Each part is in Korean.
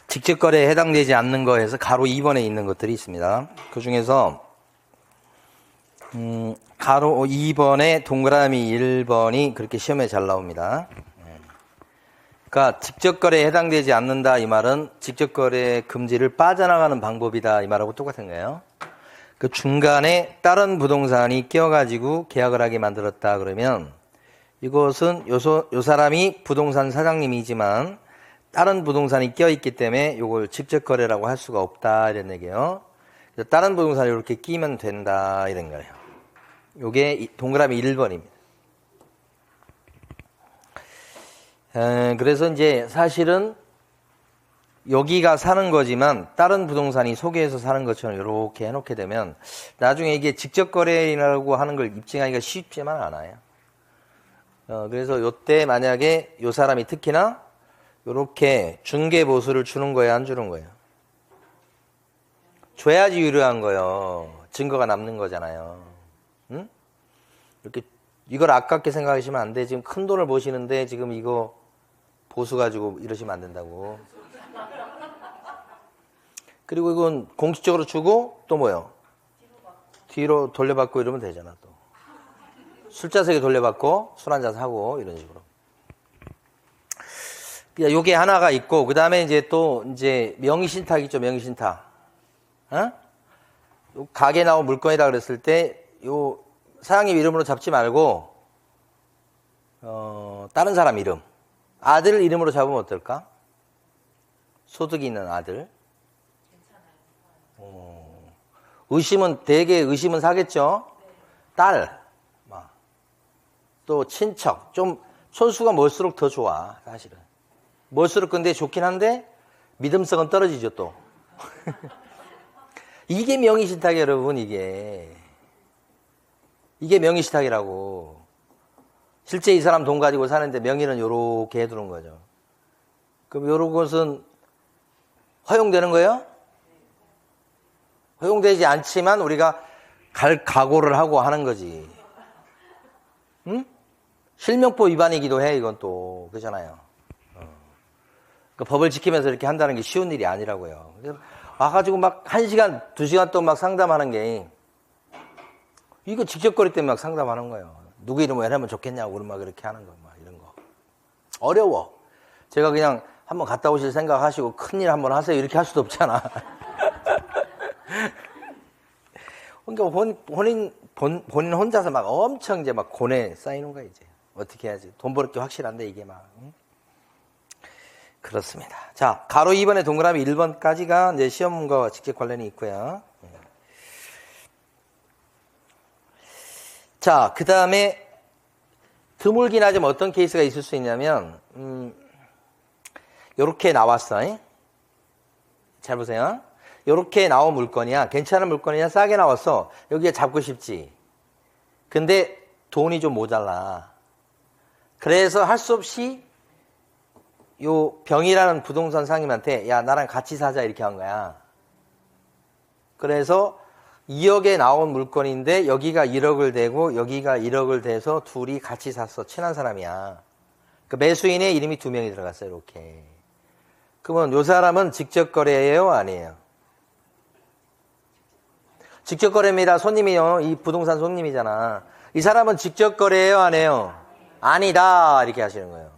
직접 거래에 해당되지 않는 거에서 가로 2번에 있는 것들이 있습니다. 그 중에서 가로 2번에 동그라미 1번이 그렇게 시험에 잘 나옵니다. 그러니까 직접 거래에 해당되지 않는다 이 말은 직접 거래 금지를 빠져나가는 방법이다 이 말하고 똑같은 거예요. 그 중간에 다른 부동산이 끼어가지고 계약을 하게 만들었다 그러면 이것은 요 사람이 부동산 사장님이지만 다른 부동산이 껴있기 때문에 이걸 직접 거래라고 할 수가 없다 이런 얘기예요. 그래서 다른 부동산이 이렇게 끼면 된다 이런 거예요. 요게 동그라미 1번입니다. 그래서 이제 사실은 여기가 사는 거지만 다른 부동산이 소개해서 사는 것처럼 이렇게 해놓게 되면 나중에 이게 직접 거래라고 하는 걸 입증하기가 쉽지만 않아요. 그래서 요때 만약에 요 사람이 특히나 요렇게 중개 보수를 주는 거예요, 안 주는 거예요? 줘야지 유효한 거예요. 증거가 남는 거잖아요. 응? 이렇게 이걸 아깝게 생각하시면 안 돼. 지금 큰 돈을 버시는데 지금 이거 보수 가지고 이러시면 안 된다고. 그리고 이건 공식적으로 주고 또 뭐요? 뒤로 돌려받고 이러면 되잖아 또. 술자석에 돌려받고 술 한잔 사고 이런 식으로. 요게 하나가 있고 그다음에 이제 또 이제 명의신탁 있죠, 명의신탁. 어? 가게 나온 물건이라 그랬을 때 요 사장님 이름으로 잡지 말고 다른 사람 이름. 아들 이름으로 잡으면 어떨까? 소득이 있는 아들. 의심은 대개 의심은 사겠죠. 딸. 또 친척. 좀 손수가 멀수록 더 좋아 사실은. 멀수록 근데 좋긴 한데 믿음성은 떨어지죠 또. 이게 명의신탁이에요 여러분. 이게 명의신탁이라고. 실제 이 사람 돈 가지고 사는데 명의는 요렇게 해두는 거죠. 그럼 요런 것은 허용되는 거예요? 허용되지 않지만 우리가 갈 각오를 하고 하는 거지. 응? 실명법 위반이기도 해 이건 또. 그렇잖아요. 그 법을 지키면서 이렇게 한다는 게 쉬운 일이 아니라고요. 와가지고 막 1시간, 2시간 동안 막 상담하는 게 이거 직접거리 때문에 막 상담하는 거예요. 누구 이름을 하면 좋겠냐고 그러면 막 이렇게 하는 거, 막 이런 거. 어려워. 제가 그냥 한번 갔다 오실 생각하시고 큰일 한번 하세요 이렇게 할 수도 없잖아. 그러니까 본인 혼자서 막 엄청 이제 막 고뇌 쌓이는 거야 이제. 어떻게 해야지? 돈 벌을 게 확실한데 이게 막. 응? 그렇습니다. 자, 가로 2번에 동그라미 1번까지가 이제 시험과 직접 관련이 있고요. 자, 그 다음에 드물긴 하지만 어떤 케이스가 있을 수 있냐면, 요렇게 나왔어. 잘 보세요. 요렇게 나온 물건이야. 괜찮은 물건이야. 싸게 나왔어. 여기에 잡고 싶지. 근데 돈이 좀 모자라. 그래서 할 수 없이 요 병이라는 부동산 상임한테 야 나랑 같이 사자 이렇게 한 거야. 그래서 2억에 나온 물건인데 여기가 1억을 대고 여기가 1억을 대서 둘이 같이 샀어. 친한 사람이야. 그 매수인의 이름이 2명이 들어갔어요. 이렇게. 그러면 요 사람은 직접 거래예요? 아니에요? 직접 거래입니다. 손님이요. 이 부동산 손님이잖아. 이 사람은 직접 거래예요? 안 해요? 아니다. 이렇게 하시는 거예요.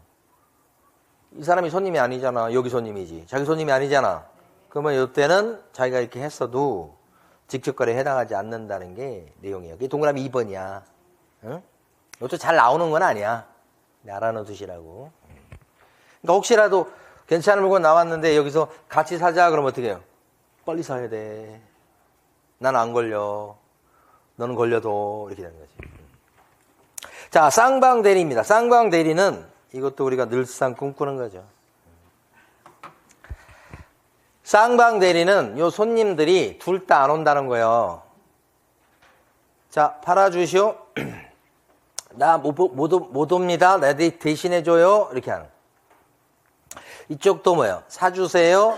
이 사람이 손님이 아니잖아. 여기 손님이지. 자기 손님이 아니잖아. 그러면 이때는 자기가 이렇게 했어도 직접 거래에 해당하지 않는다는 게 내용이에요. 그게 동그라미 2번이야. 응? 이것도 잘 나오는 건 아니야. 알아놓 두시라고. 그러니까 혹시라도 괜찮은 물건 나왔는데 여기서 같이 사자 그러면 어떻게 해요? 빨리 사야 돼. 난 안 걸려. 너는 걸려도 이렇게 되는 거지. 자, 쌍방대리입니다. 쌍방대리는 이것도 우리가 늘상 꿈꾸는 거죠. 쌍방대리는 요 손님들이 둘 다 안 온다는 거예요. 자, 팔아주시오. 나 못 옵니다. 나 대신해줘요. 이렇게 하는. 이쪽도 뭐예요? 사주세요.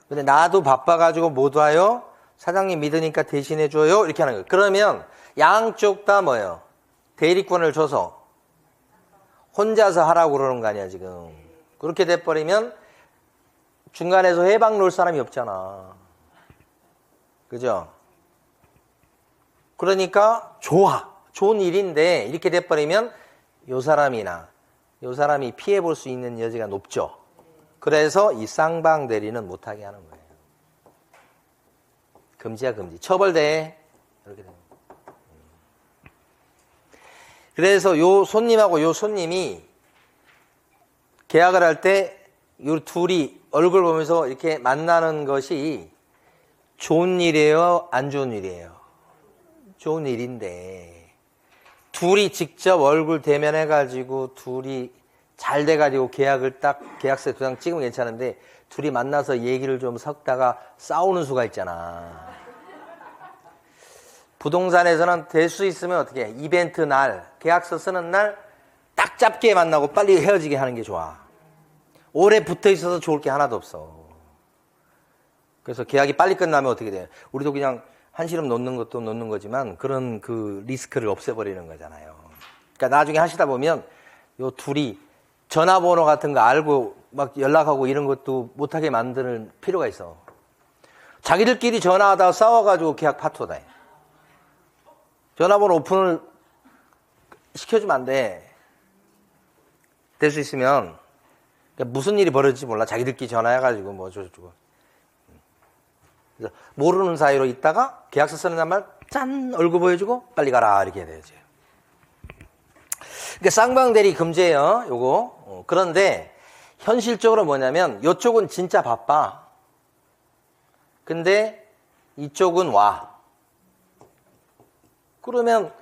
근데 나도 바빠가지고 못 와요. 사장님 믿으니까 대신해줘요. 이렇게 하는 거예요. 그러면 양쪽 다 뭐예요? 대리권을 줘서 혼자서 하라고 그러는 거 아니야, 지금. 그렇게 돼버리면 중간에서 해방 놓을 사람이 없잖아. 그죠? 그러니까 좋은 일인데 이렇게 돼버리면 요 사람이 피해 볼 수 있는 여지가 높죠. 그래서 이 쌍방대리는 못하게 하는 거예요. 금지야 금지. 처벌돼. 이렇게 됩니다. 그래서 요 손님하고 요 손님이 계약을 할 때 요 둘이 얼굴 보면서 이렇게 만나는 것이 좋은 일이에요? 안 좋은 일이에요? 좋은 일인데 둘이 직접 얼굴 대면해가지고 둘이 잘 돼가지고 계약서에 도장 찍으면 괜찮은데 둘이 만나서 얘기를 좀 섞다가 싸우는 수가 있잖아. 부동산에서는 될 수 있으면 어떻게 해? 이벤트 날, 계약서 쓰는 날 딱 잡게 만나고 빨리 헤어지게 하는 게 좋아. 오래 붙어 있어서 좋을 게 하나도 없어. 그래서 계약이 빨리 끝나면 어떻게 돼? 우리도 그냥 한시름 놓는 것도 놓는 거지만 그런 그 리스크를 없애버리는 거잖아요. 그러니까 나중에 하시다 보면 요 둘이 전화번호 같은 거 알고 막 연락하고 이런 것도 못하게 만드는 필요가 있어. 자기들끼리 전화하다가 싸워가지고 계약 파토다. 전화번호 오픈을 시켜주면 안 돼. 될 수 있으면 그러니까 무슨 일이 벌어질지 몰라. 자기들끼리 전화해가지고 뭐 어쩌고저쩌고. 그래서 모르는 사이로 있다가 계약서 쓰는 날만 짠 얼굴 보여주고 빨리 가라 이렇게 해야 되지. 그러니까 쌍방대리 금지예요. 요거. 그런데 현실적으로 뭐냐면 이쪽은 진짜 바빠. 근데 이쪽은 와. 그러면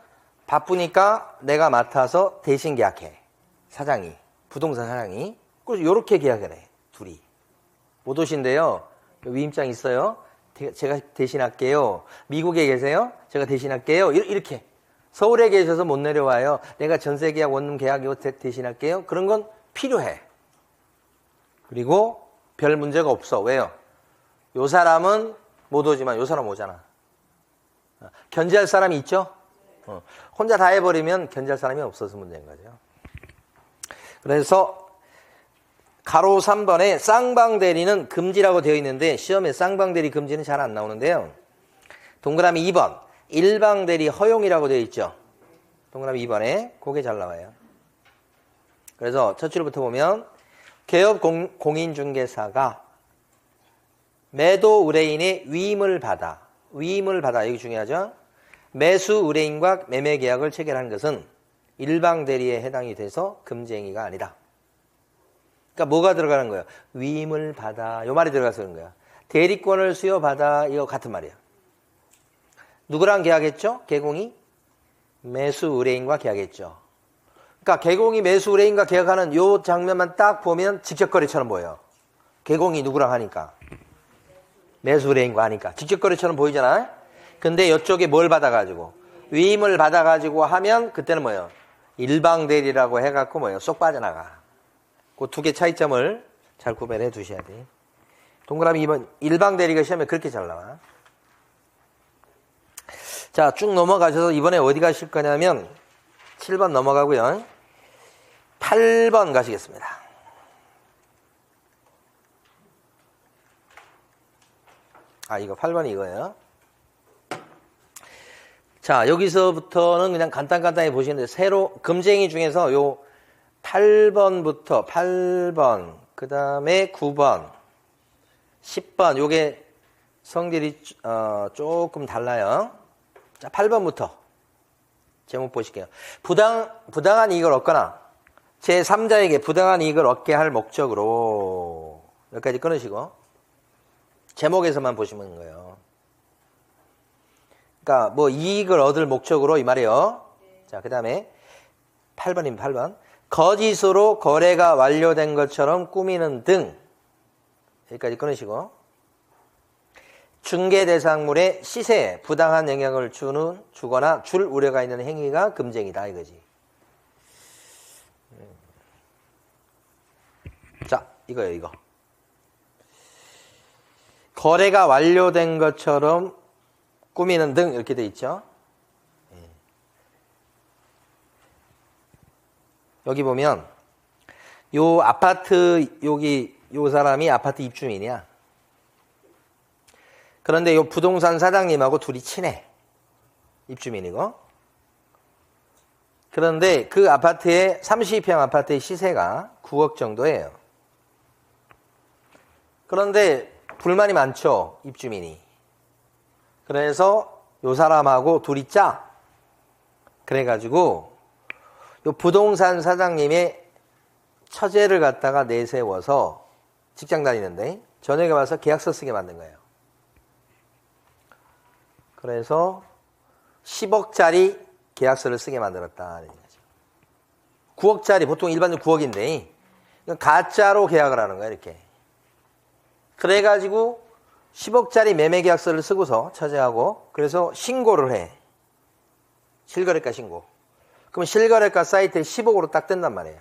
바쁘니까 내가 맡아서 대신 계약해. 사장이. 부동산 사장이. 그래서 요렇게 계약을 해. 둘이. 못 오신대요. 위임장 있어요. 제가 대신할게요. 미국에 계세요? 제가 대신할게요. 이렇게. 서울에 계셔서 못 내려와요. 내가 전세계약, 원룸 계약 이거 대신할게요. 그런 건 필요해. 그리고 별 문제가 없어. 왜요? 요 사람은 못 오지만 요 사람 오잖아. 견제할 사람이 있죠? 혼자 다 해버리면 견제할 사람이 없어서 문제인 거죠. 그래서 가로 3번에 쌍방대리는 금지라고 되어 있는데 시험에 쌍방대리 금지는 잘 안 나오는데요. 동그라미 2번 일방대리 허용이라고 되어 있죠. 동그라미 2번에 그게 잘 나와요. 그래서 첫 줄부터 보면 개업 공인중개사가 매도 의뢰인의 위임을 받아 여기 중요하죠. 매수 의뢰인과 매매 계약을 체결하는 것은 일방대리에 해당이 돼서 금지 행위가 아니다. 그러니까 뭐가 들어가는 거예요? 위임을 받아. 요 말이 들어가서 그런 거야. 대리권을 수여받아. 이거 같은 말이야. 누구랑 계약했죠? 개공이? 매수 의뢰인과 계약했죠. 그러니까 개공이 매수 의뢰인과 계약하는 요 장면만 딱 보면 직접거래처럼 보여요. 개공이 누구랑 하니까? 매수 의뢰인과 하니까. 직접거래처럼 보이잖아. 근데 이쪽에 뭘 받아가지고? 위임을 받아가지고 하면 그때는 뭐예요? 일방대리라고 해갖고 뭐예요? 쏙 빠져나가. 그 두 개 차이점을 잘 구별해 두셔야 돼. 동그라미 2번 일방대리가 시험에 그렇게 잘 나와. 자, 쭉 넘어가셔서 이번에 어디 가실 거냐면 7번 넘어가고요. 8번 가시겠습니다. 이거 8번이 이거예요. 자, 여기서부터는 그냥 간단히 보시는데 새로 금지행위 중에서 요 8번부터 8번, 그 다음에 9번, 10번 요게 성질이 조금 달라요. 자, 8번부터 제목 보실게요. 부당한 이익을 얻거나 제3자에게 부당한 이익을 얻게 할 목적으로 여기까지 끊으시고 제목에서만 보시면 거예요. 그러니까 뭐 이익을 얻을 목적으로 이 말이에요. 자, 그 다음에 8번입니다. 8번. 거짓으로 거래가 완료된 것처럼 꾸미는 등 여기까지 끊으시고 중개 대상물의 시세에 부당한 영향을 주거나 줄 우려가 있는 행위가 금지행위다 이거지. 자, 이거예요, 이거. 거래가 완료된 것처럼 꾸미는 등 이렇게 돼 있죠. 여기 보면 요 아파트 여기 요 사람이 아파트 입주민이야. 그런데 요 부동산 사장님하고 둘이 친해. 입주민이고. 그런데 그 아파트의 32평 아파트의 시세가 9억 정도예요. 그런데 불만이 많죠. 입주민이. 그래서 요 사람하고 둘이 짜. 그래가지고 요 부동산 사장님의 처제를 갖다가 내세워서 직장 다니는데 저녁에 와서 계약서 쓰게 만든 거예요. 그래서 10억짜리 계약서를 쓰게 만들었다. 9억짜리, 보통 일반적으로 9억인데 가짜로 계약을 하는 거예요. 이렇게. 그래가지고 10억짜리 매매 계약서를 쓰고서 처제하고 그래서 신고를 해. 실거래가 신고. 그럼 실거래가 사이트에 10억으로 딱 뜬단 말이에요.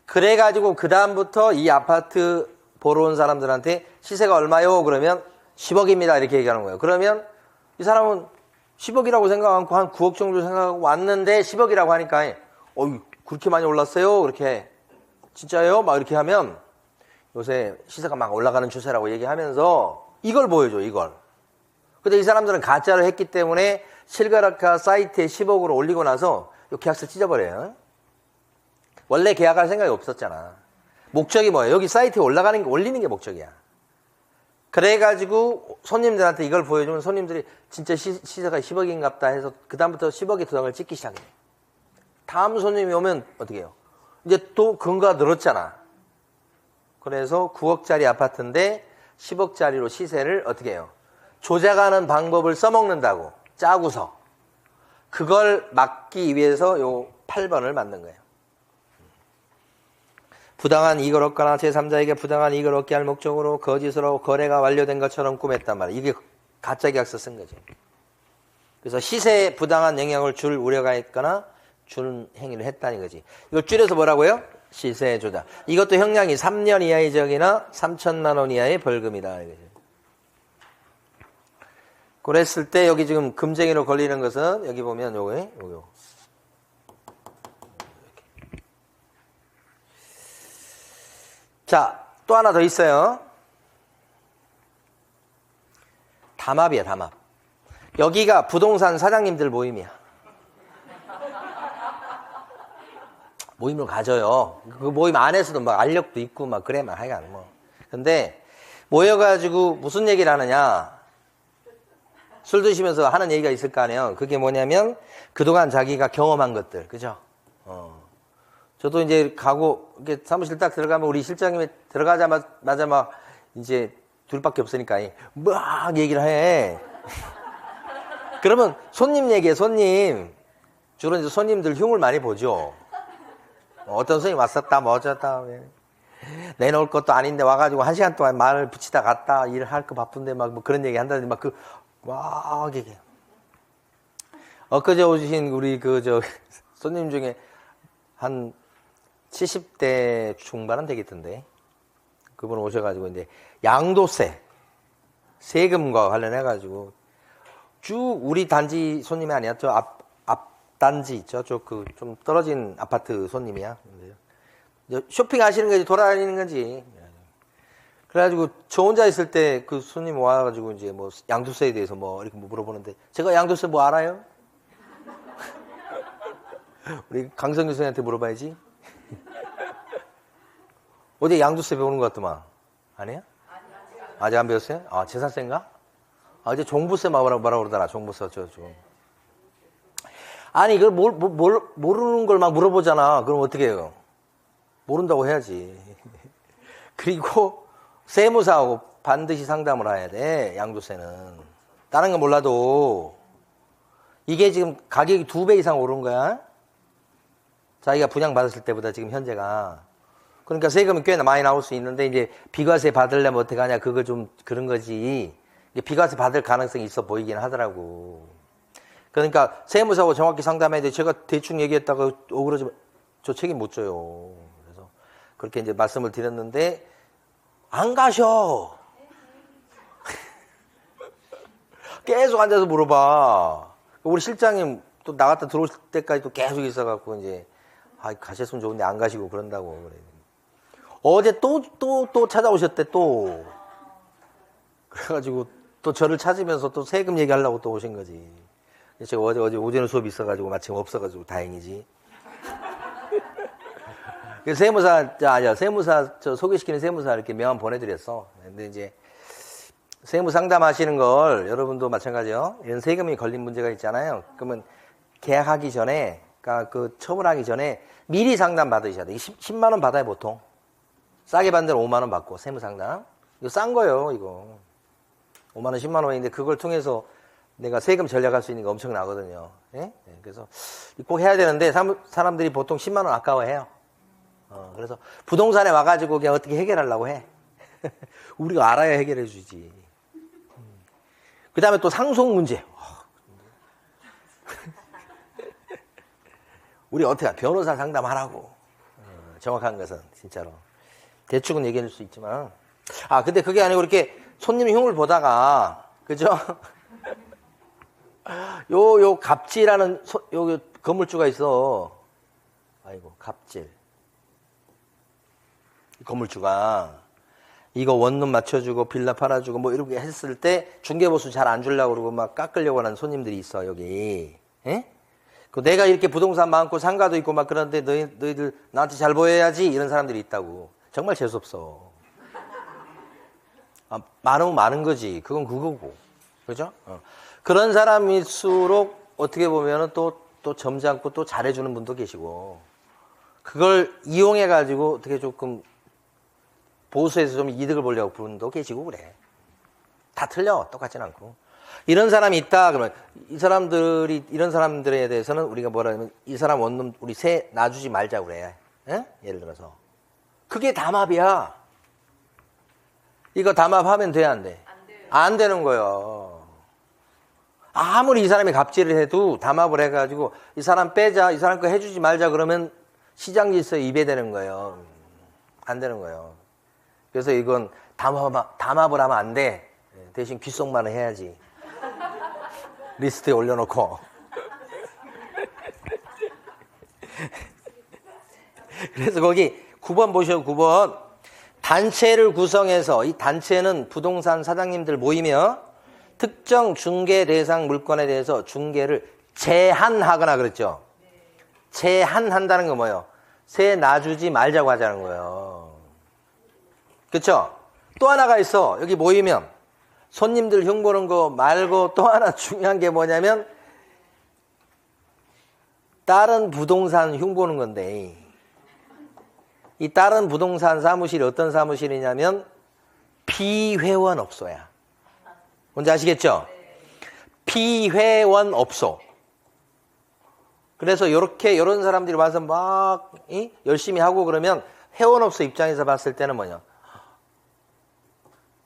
그래가지고 그 다음부터 이 아파트 보러 온 사람들한테 시세가 얼마요? 그러면 10억입니다. 이렇게 얘기하는 거예요. 그러면 이 사람은 10억이라고 생각하고 한 9억 정도 생각하고 왔는데 10억이라고 하니까 그렇게 많이 올랐어요? 그렇게 진짜요? 막 이렇게 하면 요새 시세가 막 올라가는 추세라고 얘기하면서 이걸 보여줘. 이걸. 근데 이 사람들은 가짜로 했기 때문에 실거래가 사이트에 10억으로 올리고 나서 이 계약서 찢어버려요. 원래 계약할 생각이 없었잖아. 목적이 뭐예요? 여기 사이트에 올리는 게 목적이야. 그래가지고 손님들한테 이걸 보여주면 손님들이 진짜 시세가 10억인갑다 해서 그 다음부터 10억의 도장을 찍기 시작해. 다음 손님이 오면 어떻게 해요? 이제 또 근거가 늘었잖아. 그래서 9억짜리 아파트인데 10억짜리로 시세를 어떻게 해요? 조작하는 방법을 써먹는다고 짜고서 그걸 막기 위해서 요 8번을 만든 거예요. 부당한 이익을 얻거나 제3자에게 부당한 이익을 얻게 할 목적으로 거짓으로 거래가 완료된 것처럼 꾸몄단 말이에요. 이게 가짜 계약서 쓴 거죠. 그래서 시세에 부당한 영향을 줄 우려가 있거나 주는 행위를 했다는 거지. 이걸 줄여서 뭐라고요? 시세 조작. 이것도 형량이 3년 이하의 적이나 3천만 원 이하의 벌금이다. 그랬을 때 여기 지금 금쟁이로 걸리는 것은 여기 보면 요거. 자, 또 하나 더 있어요. 담합이야, 담합. 여기가 부동산 사장님들 모임이야. 모임을 가져요. 그 모임 안에서도 막 알력도 있고 막 그래, 막 하여간 뭐. 근데 모여가지고 무슨 얘기를 하느냐. 술 드시면서 하는 얘기가 있을 거 아니에요. 그게 뭐냐면 그동안 자기가 경험한 것들, 그죠? 저도 이제 가고 이렇게 사무실 딱 들어가면 우리 실장님이 들어가자마자 막 이제 둘밖에 없으니까 막 얘기를 해. 그러면 손님 얘기해, 손님. 주로 이제 손님들 흉을 많이 보죠. 어떤 손님 왔었다, 뭐 어쩌다. 내놓을 것도 아닌데 와가지고 1시간 동안 말을 붙이다 갔다 일할 거 바쁜데 막 뭐 그런 얘기 한다든지 막 얘기해. 엊그제 오신 우리 손님 중에 한 70대 중반은 되겠던데. 그분 오셔가지고 이제 양도세, 세금과 관련해가지고 쭉 우리 단지 손님이 아니야. 저 앞 단지 있죠. 좀 떨어진 아파트 손님이야. 쇼핑하시는 거지, 돌아다니는 거지. 그래가지고 저 혼자 있을 때 그 손님 와가지고 이제 뭐 양도세에 대해서 뭐 이렇게 물어보는데 제가 양도세 뭐 알아요? 우리 강성규 선생한테 물어봐야지. 어제 양도세 배우는 것 같더만. 아니야? 아직 안 배웠어요? 아, 재산세인가? 아, 이제 종부세 뭐라고 그러더라. 종부세 아니, 이걸 모르는 걸 막 물어보잖아. 그럼 어떻게 해요? 모른다고 해야지. 그리고 세무사하고 반드시 상담을 해야 돼. 양도세는. 다른 건 몰라도 이게 지금 가격이 2배 이상 오른 거야. 자기가 분양받았을 때보다 지금 현재가. 그러니까 세금이 꽤나 많이 나올 수 있는데 이제 비과세 받으려면 어떻게 하냐. 그거 좀 그런 거지. 비과세 받을 가능성이 있어 보이긴 하더라고. 그러니까 세무사하고 정확히 상담해야 돼. 제가 대충 얘기했다가 억울하지만 저 책임 못 져요. 그래서 그렇게 이제 말씀을 드렸는데 안 가셔. 계속 앉아서 물어봐. 우리 실장님 또 나갔다 들어올 때까지 또 계속 있어갖고 이제 가셨으면 좋은데 안 가시고 그런다고 그래. 어제 또 찾아오셨대, 또. 그래가지고 또 저를 찾으면서 또 세금 얘기하려고 또 오신 거지. 제가 어제 오전에 수업이 있어가지고 마침 없어가지고 다행이지. 세무사, 저 소개시키는 세무사 이렇게 명함 보내드렸어. 근데 이제 세무 상담하시는 걸 여러분도 마찬가지요. 이런 세금이 걸린 문제가 있잖아요. 그러면 계약하기 전에, 그러니까 그 처분하기 전에 미리 상담 받으셔야 돼. 10만 원 받아요, 보통. 싸게 받는 데는 5만 원 받고, 세무 상담. 이거 싼 거예요, 이거. 5만 원, 10만 원인데 그걸 통해서 내가 세금 전략할 수 있는 게 엄청나거든요. 예? 그래서 꼭 해야 되는데 사람들이 보통 10만 원 아까워해요. 그래서 부동산에 와가지고 그냥 어떻게 해결하려고 해. 우리가 알아야 해결해 주지. 그 다음에 또 상속 문제. 우리 어떻게 변호사 상담하라고. 정확한 것은 진짜로. 대충은 얘기할 수 있지만. 근데 그게 아니고 이렇게 손님 흉을 보다가, 그죠? 요 갑질하는 요 건물주가 있어. 아이고, 갑질. 건물주가 이거 원룸 맞춰주고 빌라 팔아주고 뭐 이렇게 했을 때 중개보수 잘 안 주려고 그러고 막 깎으려고 하는 손님들이 있어, 여기. 예? 내가 이렇게 부동산 많고 상가도 있고 막 그런데 너희들 나한테 잘 보여야지 이런 사람들이 있다고. 정말 재수없어. 많으면 많은 거지. 그건 그거고. 그죠? 그런 사람일수록 어떻게 보면은 또 점잖고 또 잘해주는 분도 계시고, 그걸 이용해가지고 어떻게 조금 보수해서 좀 이득을 보려고 분도 계시고 그래. 다 틀려. 똑같진 않고. 이런 사람이 있다 그러면 이런 사람들에 대해서는 우리가 뭐라 하면 이 사람 원룸 우리 세 놔주지 말자 그래. 예? 예를 들어서. 그게 담합이야. 이거 담합하면 돼, 안 돼? 안 돼요. 안 되는 거예요. 아무리 이 사람이 갑질을 해도 담합을 해가지고 이 사람 빼자, 이 사람 거 해주지 말자 그러면 시장 질서에 위배되는 거예요. 안 되는 거예요. 그래서 이건 담합을 하면 안 돼. 대신 귓속말을 해야지. 리스트에 올려놓고. 그래서 거기 9번 보셔, 9번. 단체를 구성해서, 이 단체는 부동산 사장님들 모이며 특정 중개 대상 물건에 대해서 중개를 제한하거나 그랬죠. 제한한다는 건 뭐예요? 세 놔주지 말자고 하자는 거예요. 그렇죠? 또 하나가 있어. 여기 모이면 손님들 흉보는 거 말고 또 하나 중요한 게 뭐냐면 다른 부동산 흉보는 건데, 이 다른 부동산 사무실이 어떤 사무실이냐면 비회원업소야. 뭔지 아시겠죠? 비회원업소. 그래서 이런 사람들이 와서 막 열심히 하고 그러면 회원업소 입장에서 봤을 때는 뭐냐?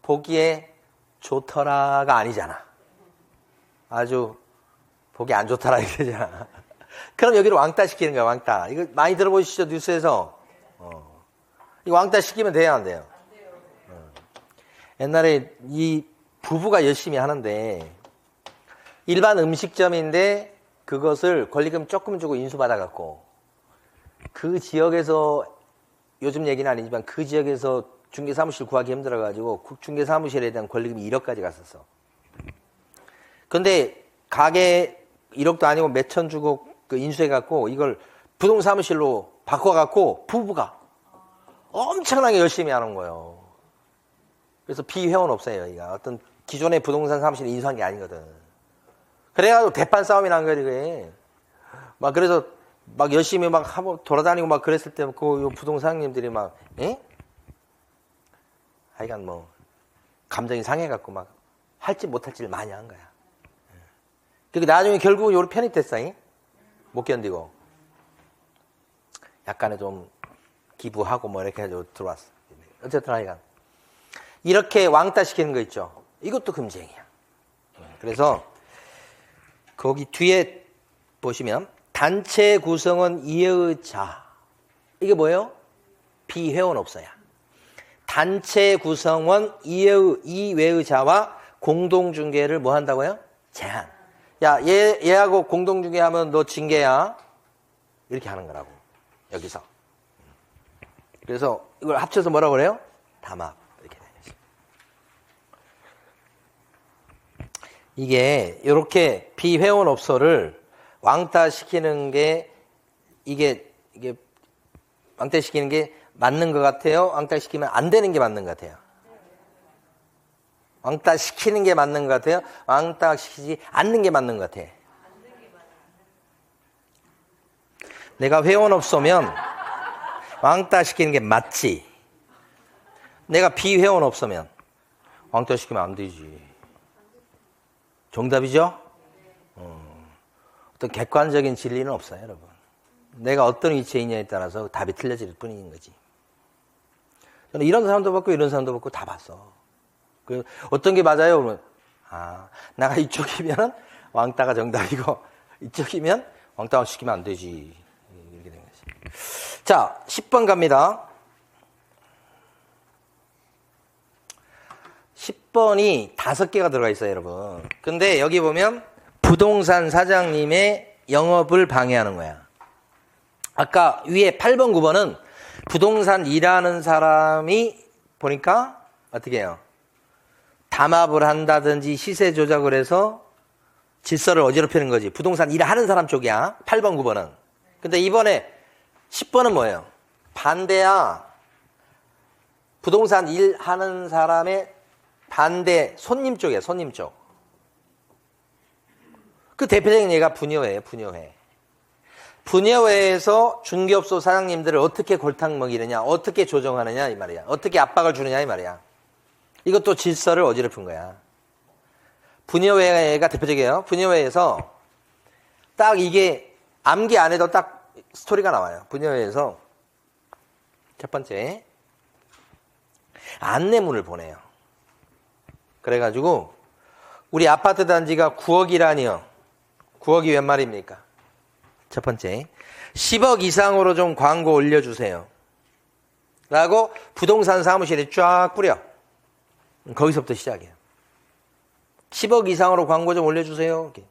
보기에 좋더라가 아니잖아. 아주 보기 안 좋더라 이러잖아. 그럼 여기를 왕따 시키는 거야, 왕따. 이거 많이 들어보시죠, 뉴스에서? 이거 왕따 시키면 돼요, 안 돼요? 안 돼요. 옛날에 이 부부가 열심히 하는데 일반 음식점인데 그것을 권리금 조금 주고 인수받아갖고 그 지역에서, 요즘 얘기는 아니지만 그 지역에서 중개사무실 구하기 힘들어가지고 중개사무실에 대한 권리금이 1억까지 갔었어. 근데 가게 1억도 아니고 몇천 주고 그 인수해갖고 이걸 부동사무실로 바꿔갖고 부부가 엄청나게 열심히 하는 거예요. 그래서 비회원 없어요, 여기가. 어떤 기존의 부동산 사무실을 인수한 게 아니거든. 그래가지고 대판 싸움이 난 거지, 그게. 막 그래서 막 열심히 막 하고 돌아다니고 막 그랬을 때 그 부동산님들이 막, 에? 하여간 뭐, 감정이 상해갖고 막 할지 못할지를 많이 한 거야. 그리고 나중에 결국은 요로 편입됐어, 못 견디고. 약간의 좀 기부하고 뭐 이렇게 해가지고 들어왔어. 어쨌든 하여간. 이렇게 왕따 시키는 거 있죠. 이것도 금지행위야. 그래서 거기 뒤에 보시면 단체 구성원 이외의 자. 이게 뭐예요? 비회원업소야. 단체 구성원 이외의 자와 공동중개를 뭐 한다고요? 제한. 야, 얘하고 공동중개하면 너 징계야. 이렇게 하는 거라고. 여기서. 그래서 이걸 합쳐서 뭐라고 그래요? 담합. 이렇게 되겠습니다. 이게 이렇게 비회원업소를 왕따시키는 게 이게 왕따시키는 게 맞는 것 같아요? 왕따시키면 안 되는 게 맞는 것 같아요? 왕따시키는 게 맞는 것 같아요? 왕따시키지 않는 게 맞는 것 같아요? 내가 회원업소면 왕따시키는 게 맞지. 내가 비회원업소면 왕따시키면 안 되지. 정답이죠? 어떤 객관적인 진리는 없어요, 여러분. 내가 어떤 위치에 있냐에 따라서 답이 틀려질 뿐인 거지. 저는 이런 사람도 봤고 이런 사람도 봤고 다 봤어. 어떤 게 맞아요? 그러면 내가 이쪽이면 왕따가 정답이고 이쪽이면 왕따 시키면 안 되지. 이렇게 된 거지. 자, 10번 갑니다. 10번이 5개가 들어가 있어요, 여러분. 근데 여기 보면 부동산 사장님의 영업을 방해하는 거야. 아까 위에 8번, 9번은 부동산 일하는 사람이 보니까 어떻게 해요? 담합을 한다든지 시세 조작을 해서 질서를 어지럽히는 거지. 부동산 일하는 사람 쪽이야. 8번, 9번은. 근데 이번에 10번은 뭐예요? 반대야. 부동산 일하는 사람의 반대 손님 쪽이야. 손님 쪽. 그 대표적인 예가 분여회예요. 분여회. 분여회에서 중개업소 사장님들을 어떻게 골탕 먹이느냐, 어떻게 조정하느냐 이 말이야. 어떻게 압박을 주느냐 이 말이야. 이것도 질서를 어지럽힌 거야. 분여회가 대표적이에요. 분여회에서 딱 이게 암기 안 해도 딱 스토리가 나와요. 분여회에서 첫 번째 안내문을 보내요. 그래가지고 우리 아파트 단지가 9억이라니요. 9억이 웬 말입니까? 첫 번째 10억 이상으로 좀 광고 올려주세요. 라고 부동산 사무실에 쫙 뿌려. 거기서부터 시작이에요. 10억 이상으로 광고 좀 올려주세요. 이렇게.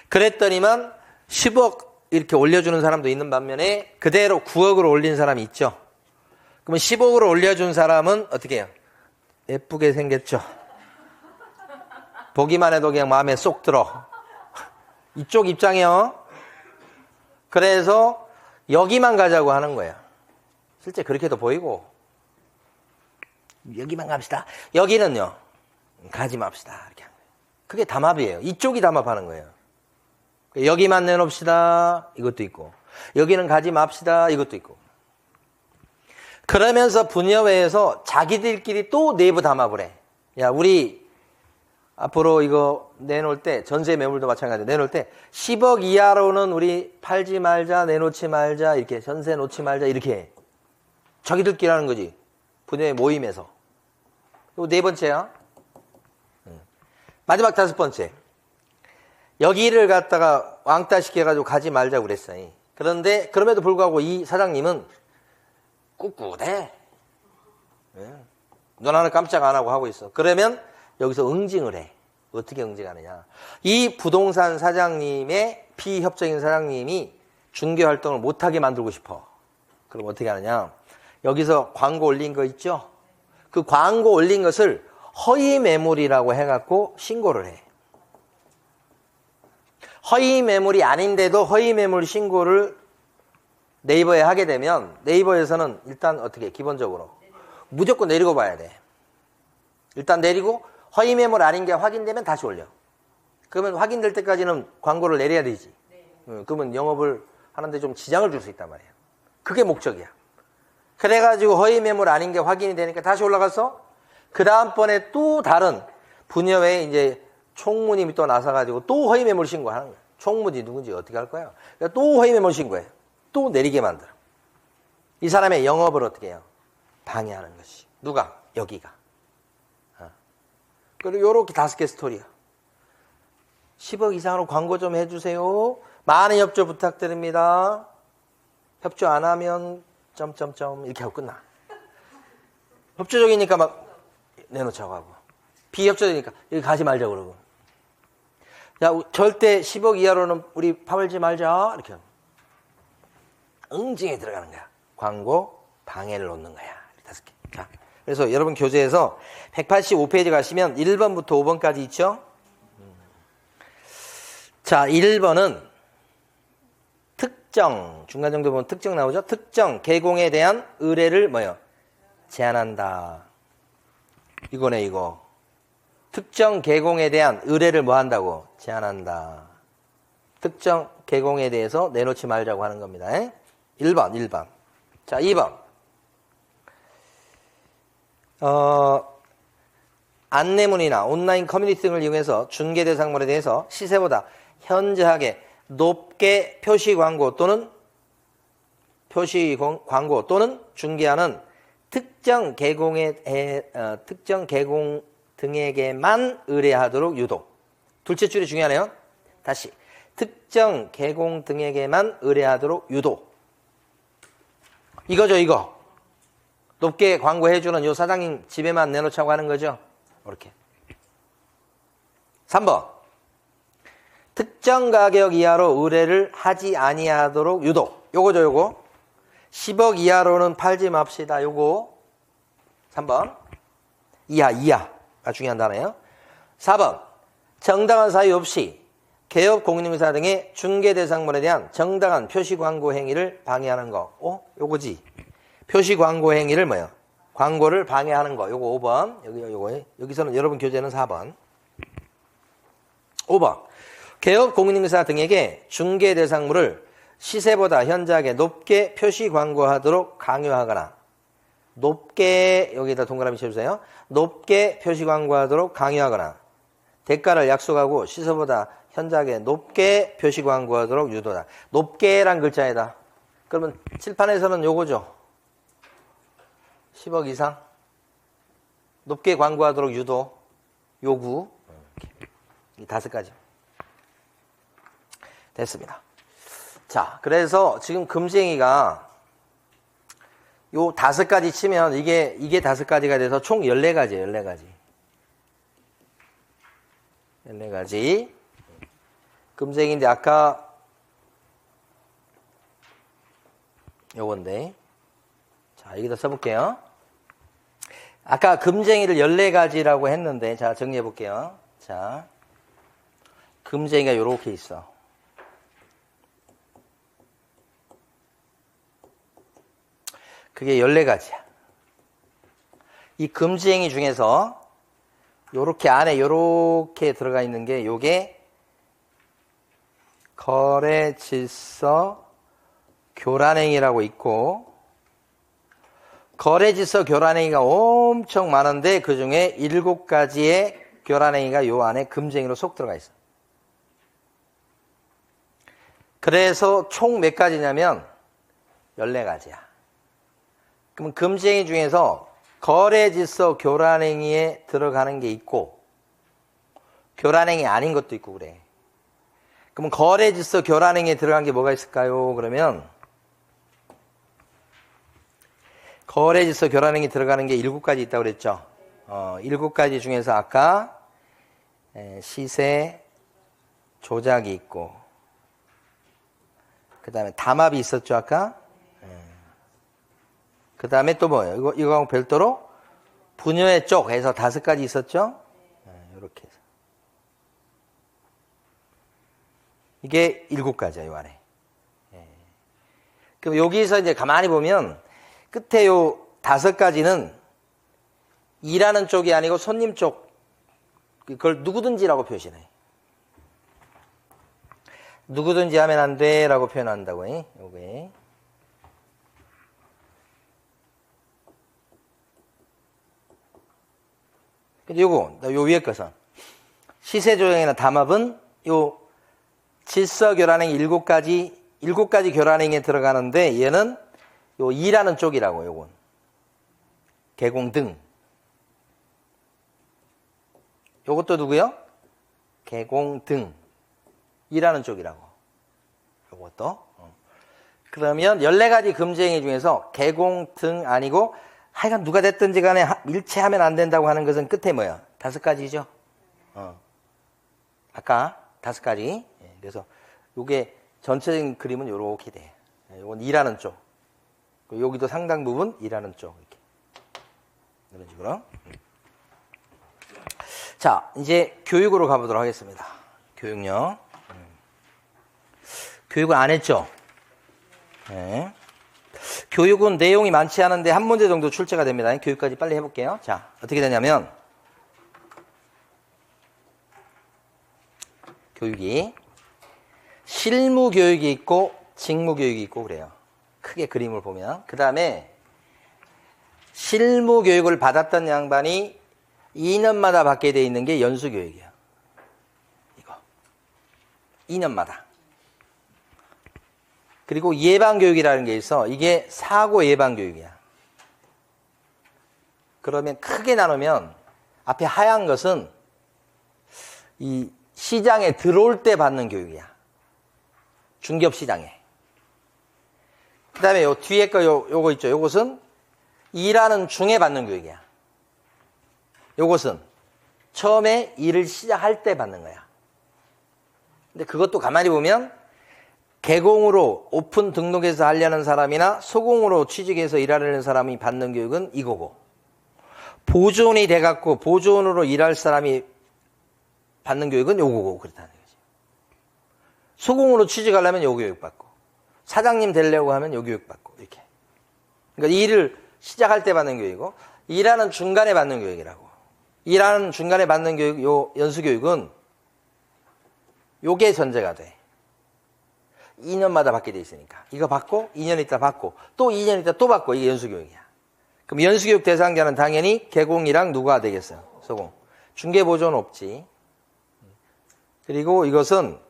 그랬더니만 10억 이렇게 올려주는 사람도 있는 반면에 그대로 9억으로 올린 사람이 있죠. 그러면 10억으로 올려준 사람은 어떻게 해요? 예쁘게 생겼죠. 보기만 해도 그냥 마음에 쏙 들어. 이쪽 입장이요. 그래서 여기만 가자고 하는 거예요. 실제 그렇게도 보이고 여기만 갑시다. 여기는요. 가지 맙시다. 이렇게 하는 거예요. 그게 담합이에요. 이쪽이 담합하는 거예요. 여기만 내놓읍시다. 이것도 있고 여기는 가지 맙시다. 이것도 있고 그러면서 분여회에서 자기들끼리 또 내부 담합을 해. 야, 우리 앞으로 이거 내놓을 때 전세 매물도 마찬가지로 내놓을 때 10억 이하로는 우리 팔지 말자, 내놓지 말자, 이렇게 전세 놓지 말자 이렇게 해. 자기들끼리 하는 거지. 분야의 모임에서. 그리고 네 번째야. 마지막 5번째. 여기를 갖다가 왕따 시켜가지고 가지 말자고 그랬어요. 그런데 그럼에도 불구하고 이 사장님은 꿋꿋해. 눈 하나 깜짝 안 하고 있어. 그러면 여기서 응징을 해. 어떻게 응징하느냐. 이 부동산 사장님의 비협적인 사장님이 중개활동을 못하게 만들고 싶어. 그럼 어떻게 하느냐. 여기서 광고 올린 거 있죠? 그 광고 올린 것을 허위 매물이라고 해갖고 신고를 해. 허위 매물이 아닌데도 허위 매물 신고를 네이버에 하게 되면 네이버에서는 일단 어떻게 기본적으로 무조건 내리고 봐야 돼. 일단 내리고 허위 매물 아닌 게 확인되면 다시 올려. 그러면 확인될 때까지는 광고를 내려야 되지. 그러면 영업을 하는데 좀 지장을 줄 수 있단 말이야. 그게 목적이야. 그래가지고 허위 매물 아닌 게 확인이 되니까 다시 올라가서 그 다음번에 또 다른 분여회에 이제 총무님이 또 나서가지고 또 허위 매물 신고하는 거야. 총무지 누군지 어떻게 할 거야? 그러니까 또 허위 매물 신고해. 또 내리게 만들어. 이 사람의 영업을 어떻게 해요? 방해하는 것이. 누가? 여기가. 그리고 요렇게 5개 스토리야. 10억 이상으로 광고 좀 해주세요. 많은 협조 부탁드립니다. 협조 안 하면 점점점 이렇게 하고 끝나. 협조적이니까 막 내놓자고 하고 비협조적이니까 여기 가지 말자고 그러고 야 절대 10억 이하로는 우리 파벌지 말자 이렇게 하고 응징에 들어가는 거야. 광고 방해를 놓는 거야. 5개. 자, 그래서 여러분 교재에서 185페이지 가시면 1번부터 5번까지 있죠? 자, 1번은 특정, 중간 정도 보면 특정 나오죠? 특정 개공에 대한 의뢰를 뭐요? 제한한다. 이거네, 이거. 특정 개공에 대한 의뢰를 뭐 한다고? 제한한다. 특정 개공에 대해서 내놓지 말자고 하는 겁니다. 1번. 자, 2번. 안내문이나 온라인 커뮤니티 등을 이용해서 중개 대상물에 대해서 시세보다 현저하게 높게 표시 광고 또는 중개하는 특정 개공 등에게만 의뢰하도록 유도. 둘째 줄이 중요하네요. 다시. 특정 개공 등에게만 의뢰하도록 유도. 이거죠, 이거. 높게 광고해주는 요 사장님 집에만 내놓자고 하는 거죠. 이렇게. 3번. 특정 가격 이하로 의뢰를 하지 아니하도록 유도. 요거죠, 요거. 10억 이하로는 팔지 맙시다. 요거. 3번. 이하가 중요한 단어예요. 4번. 정당한 사유 없이 개업 공인중개사 등의 중개 대상물에 대한 정당한 표시 광고 행위를 방해하는 거. 요거지. 표시 광고 행위를 뭐예요? 광고를 방해하는 거. 요거 5번. 여기서는 여러분 교재는 4번. 5번. 개업 공인중개사 등에게 중개 대상물을 시세보다 현저하게 높게 표시 광고하도록 강요하거나 높게 여기다 동그라미 쳐주세요. 높게 표시 광고하도록 강요하거나 대가를 약속하고 시세보다 현저하게 높게 표시 광고하도록 유도다. 높게란 글자에다. 그러면 칠판에서는 요거죠. 10억 이상 높게 광고하도록 유도 요구 이 5가지 됐습니다. 자, 그래서 지금 금쟁이가 요 5가지 치면 이게 5가지가 돼서 총 14가지예요. 14가지 금쟁이인데 아까 요건데 자, 여기다 써볼게요. 아까 금쟁이를 14가지라고 했는데, 자, 정리해 볼게요. 자, 금쟁이가 요렇게 있어. 그게 14가지야. 이 금쟁이 중에서 요렇게 안에 요렇게 들어가 있는 게 요게 거래 질서 교란행위라고 있고 거래 질서 교란행위가 엄청 많은데 그 중에 7가지의 교란행위가 요 안에 금쟁이로 쏙 들어가 있어. 그래서 총 몇 가지냐면 14가지야. 그럼 금쟁이 중에서 거래 질서 교란행위에 들어가는 게 있고 교란행위 아닌 것도 있고 그래. 그럼 거래 질서 교란행위에 들어간 게 뭐가 있을까요? 그러면 거래 질서 교란행위 들어가는 게 7가지 있다고 그랬죠. 7가지 중에서 아까 시세 조작이 있고 그 다음에 담합이 있었죠 아까. 그 다음에 또 뭐예요? 이거하고 별도로 분여의 쪽 해서 5가지 있었죠. 이렇게 해서 이게 7가지야 요 안에. 그럼 여기서 이제 가만히 보면 끝에 요 5가지는 일하는 쪽이 아니고 손님 쪽, 그걸 누구든지라고 표시해. 누구든지 하면 안 돼 라고 표현한다고. 요게. 근데 요거, 요 위에 것은 시세조정이나 담합은 요 질서교란행위 7가지 교란행위에 들어가는데 얘는 요 일하는 쪽이라고. 요건 개공 등. 요것도 누구요? 개공 등. 일하는 쪽이라고. 요것도. 그러면 14가지 금지행위 중에서 개공 등 아니고 하여간 누가 됐든지 간에 일체하면 안 된다고 하는 것은 끝에 뭐야? 5가지죠. 아까 5가지. 그래서 요게 전체적인 그림은 요렇게 돼. 요건 일하는 쪽. 여기도 상당 부분 일하는 쪽. 이렇게. 이런 식으로. 자, 이제 교육으로 가보도록 하겠습니다. 교육요. 교육을 안 했죠? 네. 교육은 내용이 많지 않은데 한 문제 정도 출제가 됩니다. 교육까지 빨리 해볼게요. 자, 어떻게 되냐면, 교육이 실무 교육이 있고 직무 교육이 있고 그래요. 크게 그림을 보면. 그 다음에 실무 교육을 받았던 양반이 2년마다 받게 돼 있는 게 연수 교육이에요. 이거. 2년마다. 그리고 예방 교육이라는 게 있어. 이게 사고 예방 교육이야. 그러면 크게 나누면 앞에 하얀 것은 이 시장에 들어올 때 받는 교육이야. 중개업 시장에. 그 다음에 요 뒤에 거 요거 있죠. 요것은 일하는 중에 받는 교육이야. 요것은 처음에 일을 시작할 때 받는 거야. 근데 그것도 가만히 보면 개공으로 오픈 등록해서 하려는 사람이나 소공으로 취직해서 일하려는 사람이 받는 교육은 이거고, 보존이 돼갖고 보존으로 일할 사람이 받는 교육은 요거고 그렇다는 거지. 소공으로 취직하려면 요 교육 받고, 사장님 되려고 하면 요 교육 받고, 이렇게. 그러니까 일을 시작할 때 받는 교육이고, 일하는 중간에 받는 교육이라고. 일하는 중간에 받는 교육, 요 연수 교육은 요게 전제가 돼. 2년마다 받게 돼 있으니까. 이거 받고 2년 있다 받고 또 2년 있다 또 받고, 이게 연수 교육이야. 그럼 연수 교육 대상자는 당연히 개공이랑 누가 되겠어요? 소공. 중개 보존 없지. 그리고 이것은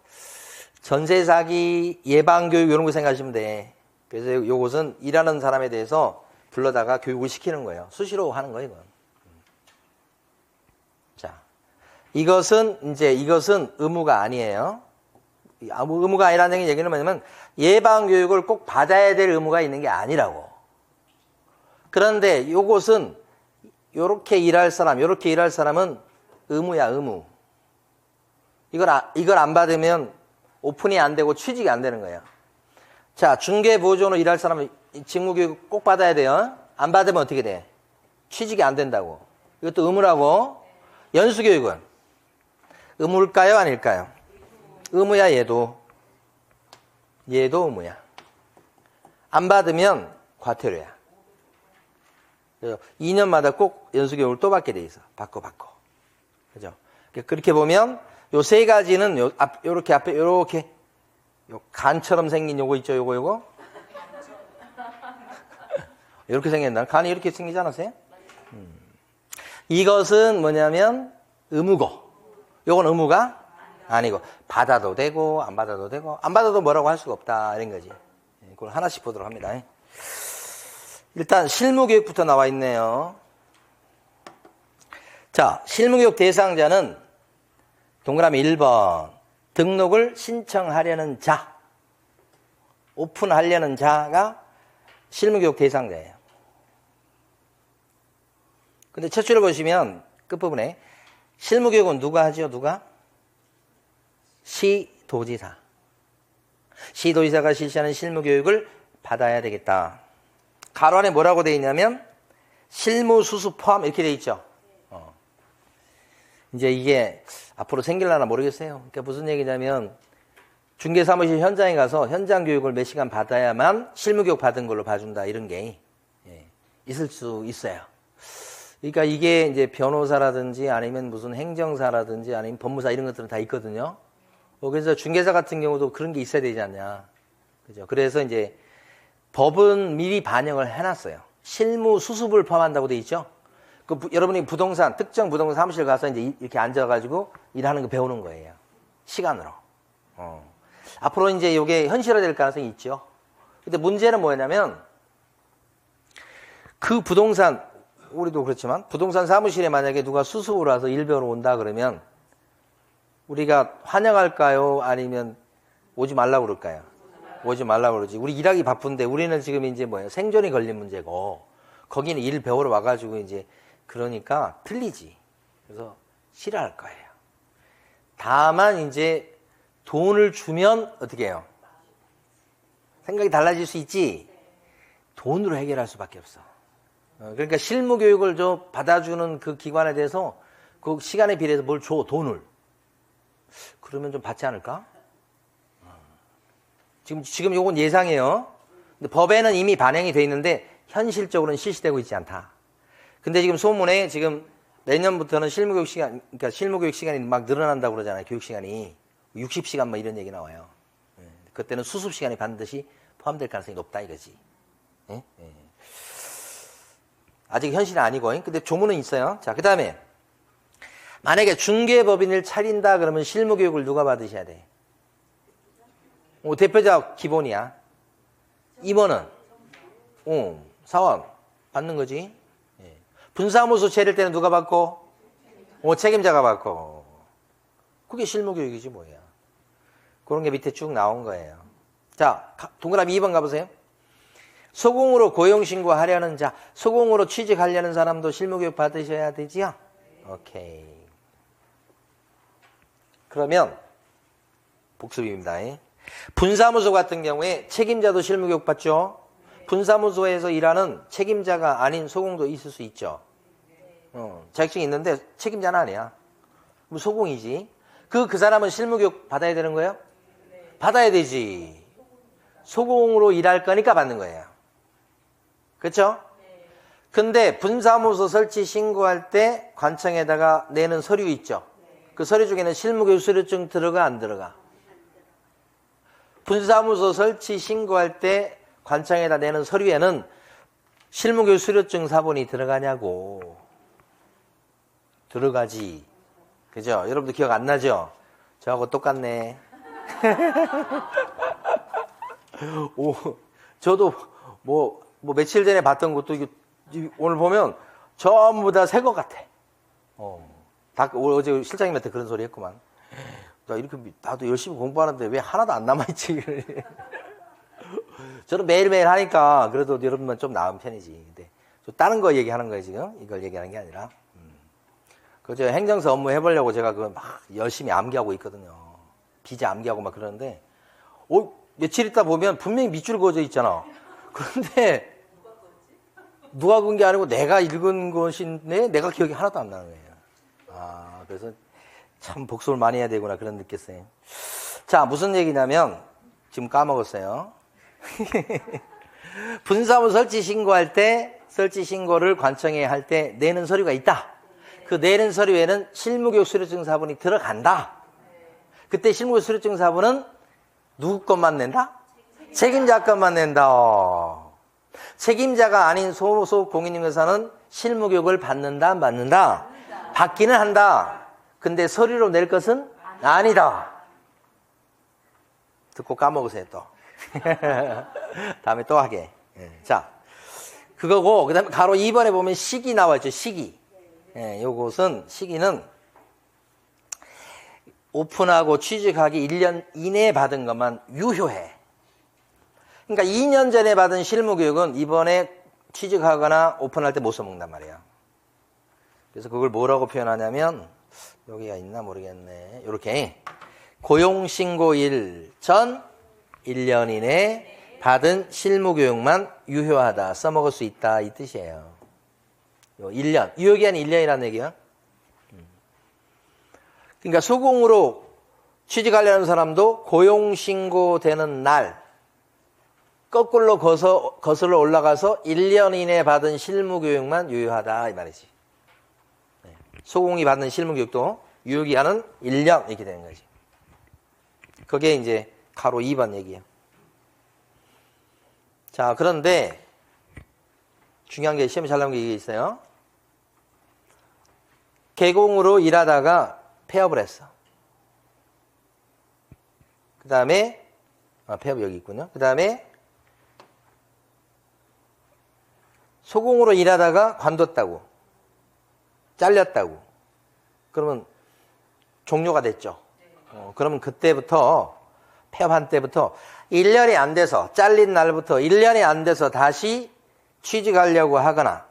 전세 사기 예방 교육 이런 거 생각하시면 돼. 그래서 요것은 일하는 사람에 대해서 불러다가 교육을 시키는 거예요. 수시로 하는 거예요, 이건. 자, 이것은 의무가 아니에요. 의무가 아니라는 얘기는 뭐냐면 예방 교육을 꼭 받아야 될 의무가 있는 게 아니라고. 그런데 요것은 요렇게 일할 사람은 의무야, 의무. 이걸 안 받으면 오픈이 안 되고 취직이 안 되는 거예요. 자, 중개 보존으로 일할 사람은 직무 교육 꼭 받아야 돼요. 안 받으면 어떻게 돼? 취직이 안 된다고. 이것도 의무라고. 연수 교육은 의무일까요, 아닐까요? 의무야, 얘도 의무야. 안 받으면 과태료야. 그래서 2년마다 꼭 연수교육을 또 받게 돼 있어. 받고. 그죠? 그렇게 보면 요 세 가지는 요렇게 앞에 요렇게 요 간처럼 생긴 요거 있죠, 요거. 이렇게 생긴다. 간이 이렇게 생기지 않았어요? 이것은 뭐냐면 의무고, 요건 의무가 아니고, 받아도 되고 안 받아도 되고, 안 받아도 뭐라고 할 수가 없다, 이런 거지. 그걸 하나씩 보도록 합니다. 일단 실무교육부터 나와 있네요. 자, 실무교육 대상자는 동그라미 1번 등록을 신청하려는 자, 오픈하려는 자가 실무교육 대상자예요. 근데 첫 줄을 보시면 끝부분에 실무교육은 누가 하죠? 누가? 시도지사. 시도지사가 실시하는 실무교육을 받아야 되겠다. 가로 안에 뭐라고 되어 있냐면 실무 수수 포함 이렇게 되어 있죠. 이제 이게 앞으로 생길라나 모르겠어요. 그러니까 무슨 얘기냐면 중개사무실 현장에 가서 현장 교육을 몇 시간 받아야만 실무교육 받은 걸로 봐준다, 이런 게 있을 수 있어요. 그러니까 이게 이제 변호사라든지 아니면 무슨 행정사라든지 아니면 법무사 이런 것들은 다 있거든요. 그래서 중개사 같은 경우도 그런 게 있어야 되지 않냐. 그죠? 그래서 이제 법은 미리 반영을 해놨어요. 실무 수습을 포함한다고 돼 있죠. 여러분이 특정 부동산 사무실 가서 이제 이렇게 앉아가지고 일하는 거 배우는 거예요. 시간으로. 앞으로 이제 이게 현실화될 가능성이 있죠. 근데 문제는 뭐냐면 그 부동산, 우리도 그렇지만 부동산 사무실에 만약에 누가 수습으로 와서 일 배우러 온다 그러면 우리가 환영할까요? 아니면 오지 말라고 그럴까요? 오지 말라고 그러지. 우리 일하기 바쁜데 우리는 지금 이제 생존이 걸린 문제고 거기는 일 배우러 와가지고 이제 그러니까 틀리지. 그래서 싫어할 거예요. 다만 이제 돈을 주면 어떻게 해요? 생각이 달라질 수 있지. 돈으로 해결할 수밖에 없어. 그러니까 실무 교육을 받아주는 그 기관에 대해서 그 시간에 비례해서 뭘 줘, 돈을. 그러면 좀 받지 않을까? 지금 요건 예상이에요. 근데 법에는 이미 반영이 돼 있는데 현실적으로는 실시되고 있지 않다. 근데 지금 소문에 지금 내년부터는 실무교육 시간, 그러니까 실무교육 시간이 막 늘어난다고 그러잖아요. 교육 시간이 60시간 뭐 이런 얘기 나와요. 그때는 수습 시간이 반드시 포함될 가능성이 높다 이거지. 예? 예. 아직 현실은 아니고, 근데 조문은 있어요. 자, 그 다음에 만약에 중개법인을 차린다 그러면 실무교육을 누가 받으셔야 돼? 대표자 기본이야. 임원은 사원 받는 거지. 예. 분사무소 차릴 때는 누가 받고? 책임자가 받고. 그게 실무교육이지 뭐야. 그런 게 밑에 쭉 나온 거예요. 자, 동그라미 2번 가보세요. 소공으로 고용신고하려는 자, 소공으로 취직하려는 사람도 실무교육 받으셔야 되지요? 오케이. 그러면 복습입니다. 분사무소 같은 경우에 책임자도 실무교육 받죠? 분사무소에서 일하는 책임자가 아닌 소공도 있을 수 있죠? 자격증이 있는데 책임자는 아니야. 그럼 소공이지. 그 사람은 실무교육 받아야 되는 거예요? 받아야 되지. 소공으로 일할 거니까 받는 거예요. 그렇죠? 근데 분사무소 설치 신고할 때 관청에다가 내는 서류 있죠? 그 서류 중에는 실무교육 수료증 들어가 안 들어가? 분사무소 설치 신고할 때 관청에다 내는 서류에는 실무교육 수료증 사본이 들어가냐고. 들어가지. 그죠? 여러분들 기억 안 나죠? 저하고 똑같네. 저도 뭐 며칠 전에 봤던 것도 오늘 보면 전부 다 새 것 같아. 어제 실장님한테 그런 소리 했구만. 나도 열심히 공부하는데 왜 하나도 안 남아있지? 저는 매일매일 하니까 그래도 여러분만 좀 나은 편이지. 근데 다른 거 얘기하는 거예요, 지금. 이걸 얘기하는 게 아니라. 그저 행정서 업무 해보려고 제가 막 열심히 암기하고 있거든요. 비자 암기하고 막 그러는데, 며칠 있다 보면 분명히 밑줄 그어져 있잖아. 그런데 누가 그은 게 아니고 내가 읽은 것인데 내가 기억이 하나도 안 나는 거예요. 그래서 참 복습을 많이 해야 되구나 그런 느꼈어요. 자, 무슨 얘기냐면 지금 까먹었어요. 분사무소 설치 신고할 때 설치 신고를 관청에 할 때 내는 서류가 있다. 그 내는 서류에는 실무교육 수료증 사본이 들어간다. 그때 실무교육 수료증 사본은 누구 것만 낸다? 책임자 것만 낸다. 책임자가 아닌 소속 공인중개사는 실무교육을 받는다, 안 받는다? 받기는 한다. 근데 서류로 낼 것은 아니다. 듣고 까먹으세요, 또. 다음에 또 하게. 자, 그거고, 그 다음에 가로 2번에 보면 시기 나와있죠, 시기. 요것은, 시기는 오픈하고 취직하기 1년 이내에 받은 것만 유효해. 그러니까 2년 전에 받은 실무교육은 이번에 취직하거나 오픈할 때 못 써먹는단 말이야. 그래서 그걸 뭐라고 표현하냐면, 여기가 있나 모르겠네. 이렇게 고용신고일 전 1년 이내에 받은 실무교육만 유효하다. 써먹을 수 있다. 이 뜻이에요. 1년. 유효기한 1년이라는 얘기야. 그러니까 소공으로 취직하려는 사람도 고용신고되는 날 거꾸로 거슬러 올라가서 1년 이내에 받은 실무교육만 유효하다 이 말이지. 소공이 받는 실무교육도 유효기한은 1년 이렇게 되는 거지. 그게 이제 가로 2번 얘기예요. 자, 그런데 중요한 게 시험에 잘 나온 게 이게 있어요. 개공으로 일하다가 폐업을 했어. 그 다음에 폐업 여기 있군요. 그 다음에 소공으로 일하다가 관뒀다고, 잘렸다고. 그러면 종료가 됐죠. 그러면 그때부터 폐업한 때부터 1년이 안 돼서 잘린 날부터 1년이 안 돼서 다시 취직하려고 하거나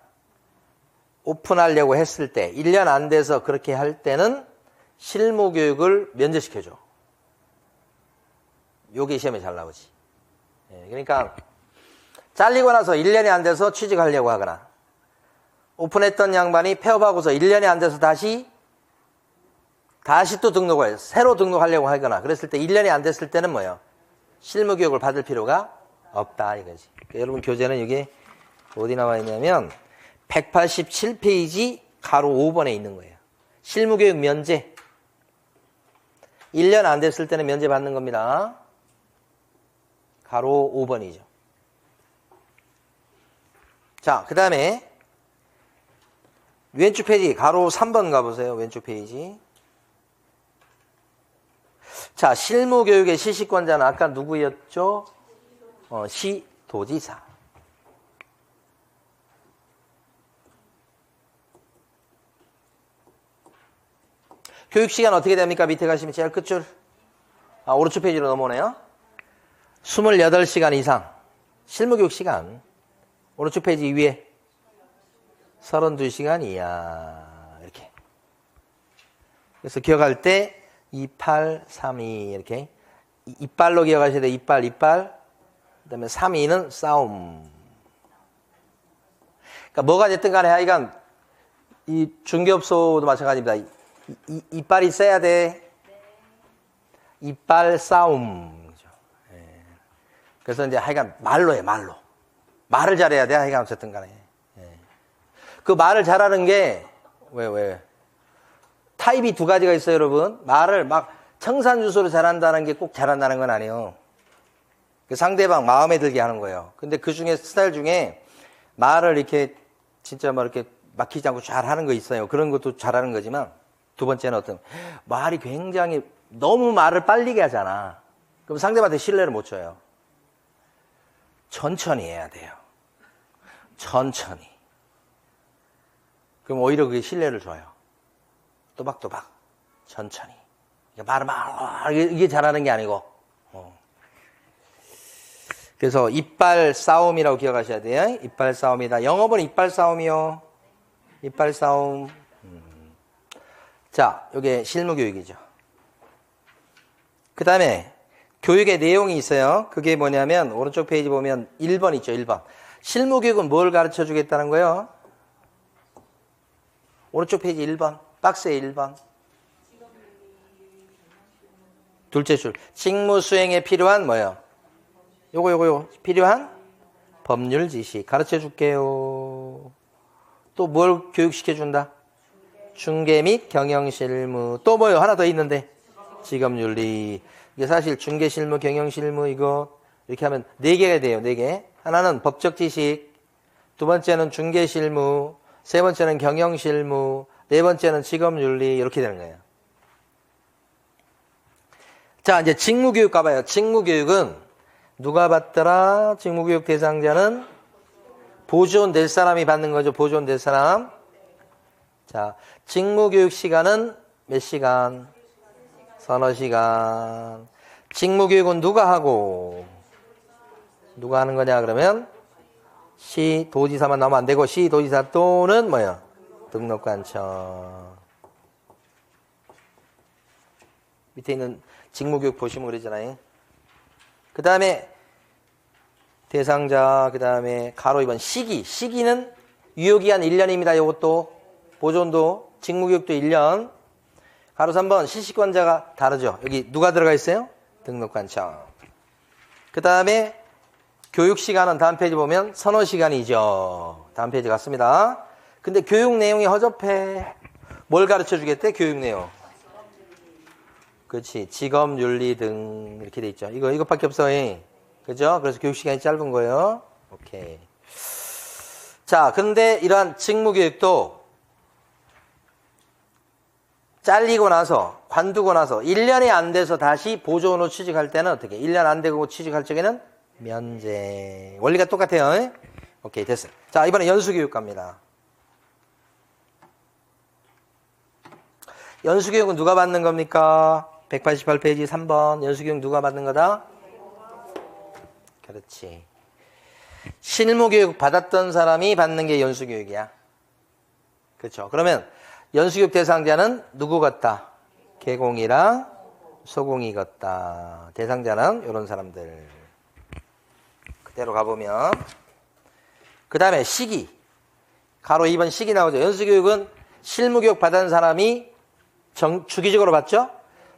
오픈하려고 했을 때 1년 안 돼서 그렇게 할 때는 실무교육을 면제시켜줘. 요게 시험에 잘 나오지. 그러니까 잘리고 나서 1년이 안 돼서 취직하려고 하거나, 오픈했던 양반이 폐업하고서 1년이 안 돼서 다시 또 등록을 해요. 새로 등록하려고 하거나, 그랬을 때 1년이 안 됐을 때는 뭐예요? 실무교육을 받을 필요가 없다, 이거지. 그러니까 여러분 교재는 이게 어디 나와 있냐면 187페이지 가로 5번에 있는 거예요. 실무교육 면제. 1년 안 됐을 때는 면제 받는 겁니다. 가로 5번이죠. 자, 그 다음에 왼쪽 페이지 가로 3번 가보세요. 왼쪽 페이지. 자, 실무교육의 실시권자는 아까 누구였죠? 시도지사. 교육시간 어떻게 됩니까? 밑에 가시면 제일 끝줄. 오른쪽 페이지로 넘어오네요. 28시간 이상. 실무교육 시간. 오른쪽 페이지 위에 32시간 이하. 이렇게. 그래서 기억할 때 2832 이렇게. 이빨로 기억하셔야 돼요. 이빨. 그 다음에 32는 싸움. 그러니까 뭐가 됐든 간에 하여간 이 중개업소도 마찬가지입니다. 이빨이 세야 돼. 이빨 싸움. 예. 그래서 이제 하여간 말로 해, 말로. 말을 잘해야 돼, 하여간 어쨌든 간에. 예. 그 말을 잘하는 게, 왜. 타입이 두 가지가 있어요, 여러분. 말을 막 청산유수로 잘한다는 게 꼭 잘한다는 건 아니에요. 그 상대방 마음에 들게 하는 거예요. 근데 그 중에, 스타일 중에 말을 이렇게 진짜 막 이렇게 막히지 않고 잘 하는 거 있어요. 그런 것도 잘하는 거지만, 두 번째는 어떤 말이 굉장히 너무 말을 빨리게 하잖아. 그럼 상대방한테 신뢰를 못 줘요. 천천히 해야 돼요. 천천히. 그럼 오히려 그게 신뢰를 줘요. 또박또박. 천천히. 말을 막 이게 잘하는 게 아니고. 그래서 이빨 싸움이라고 기억하셔야 돼요. 이빨 싸움이다. 영어는 이빨 싸움이요. 이빨 싸움. 자, 이게 실무교육이죠. 그 다음에 교육의 내용이 있어요. 그게 뭐냐면 오른쪽 페이지 보면 1번 있죠. 1번. 실무교육은 뭘 가르쳐 주겠다는 거예요? 오른쪽 페이지 1번. 박스에 1번. 둘째 줄. 직무 수행에 필요한 뭐예요? 요거. 필요한 법률 지식 가르쳐 줄게요. 또 뭘 교육시켜준다? 중개 및 경영실무. 또 뭐요? 하나 더 있는데. 직업윤리. 이게 사실 중개실무, 경영실무 이거 이렇게 하면 4개가 돼요. 4개. 하나는 법적 지식. 두 번째는 중개실무. 세 번째는 경영실무. 네 번째는 직업윤리. 이렇게 되는 거예요. 자, 이제 직무교육 가봐요. 직무교육은 누가 받더라? 직무교육 대상자는 보존 될 사람이 받는 거죠. 보존 될 사람. 자, 직무교육 시간은 몇 시간? 서너 시간. 직무교육은 누가 하고? 누가 하는 거냐 그러면 시도지사만 나오면 안 되고 시도지사 또는 뭐예요? 등록관청. 밑에 있는 직무교육 보시면 그러잖아요. 그 다음에 대상자, 그 다음에 가로 2번 시기. 시기는 유효기한 1년입니다. 이것도 보존도 직무교육도 1년. 가로 3번 실시권자가 다르죠. 여기 누가 들어가 있어요? 등록관청. 그 다음에 교육시간은 다음 페이지 보면 서너 시간이죠. 다음 페이지 갔습니다. 근데 교육 내용이 허접해. 뭘 가르쳐 주겠대? 교육 내용. 그렇지. 직업윤리 등 이렇게 돼 있죠. 이것밖에 없어요. 그죠? 그래서 교육시간이 짧은 거예요. 오케이. 자, 근데 이러한 직무교육도 잘리고 나서, 관두고 나서 1년이 안 돼서 다시 보존으로 취직할 때는 어떻게? 1년 안 되고 취직할 적에는 면제. 원리가 똑같아요. 오케이, 됐어요. 자, 이번에 연수교육 갑니다. 연수교육은 누가 받는 겁니까? 188페이지 3번. 연수교육 누가 받는 거다? 그렇지. 실무교육 받았던 사람이 받는 게 연수교육이야. 그렇죠. 그러면 연수교육 대상자는 누구 같다? 개공이랑 소공이 같다. 대상자는 이런 사람들. 그대로 가보면 그 다음에 시기. 가로 2번 시기 나오죠. 연수교육은 실무교육 받은 사람이 주기적으로 받죠?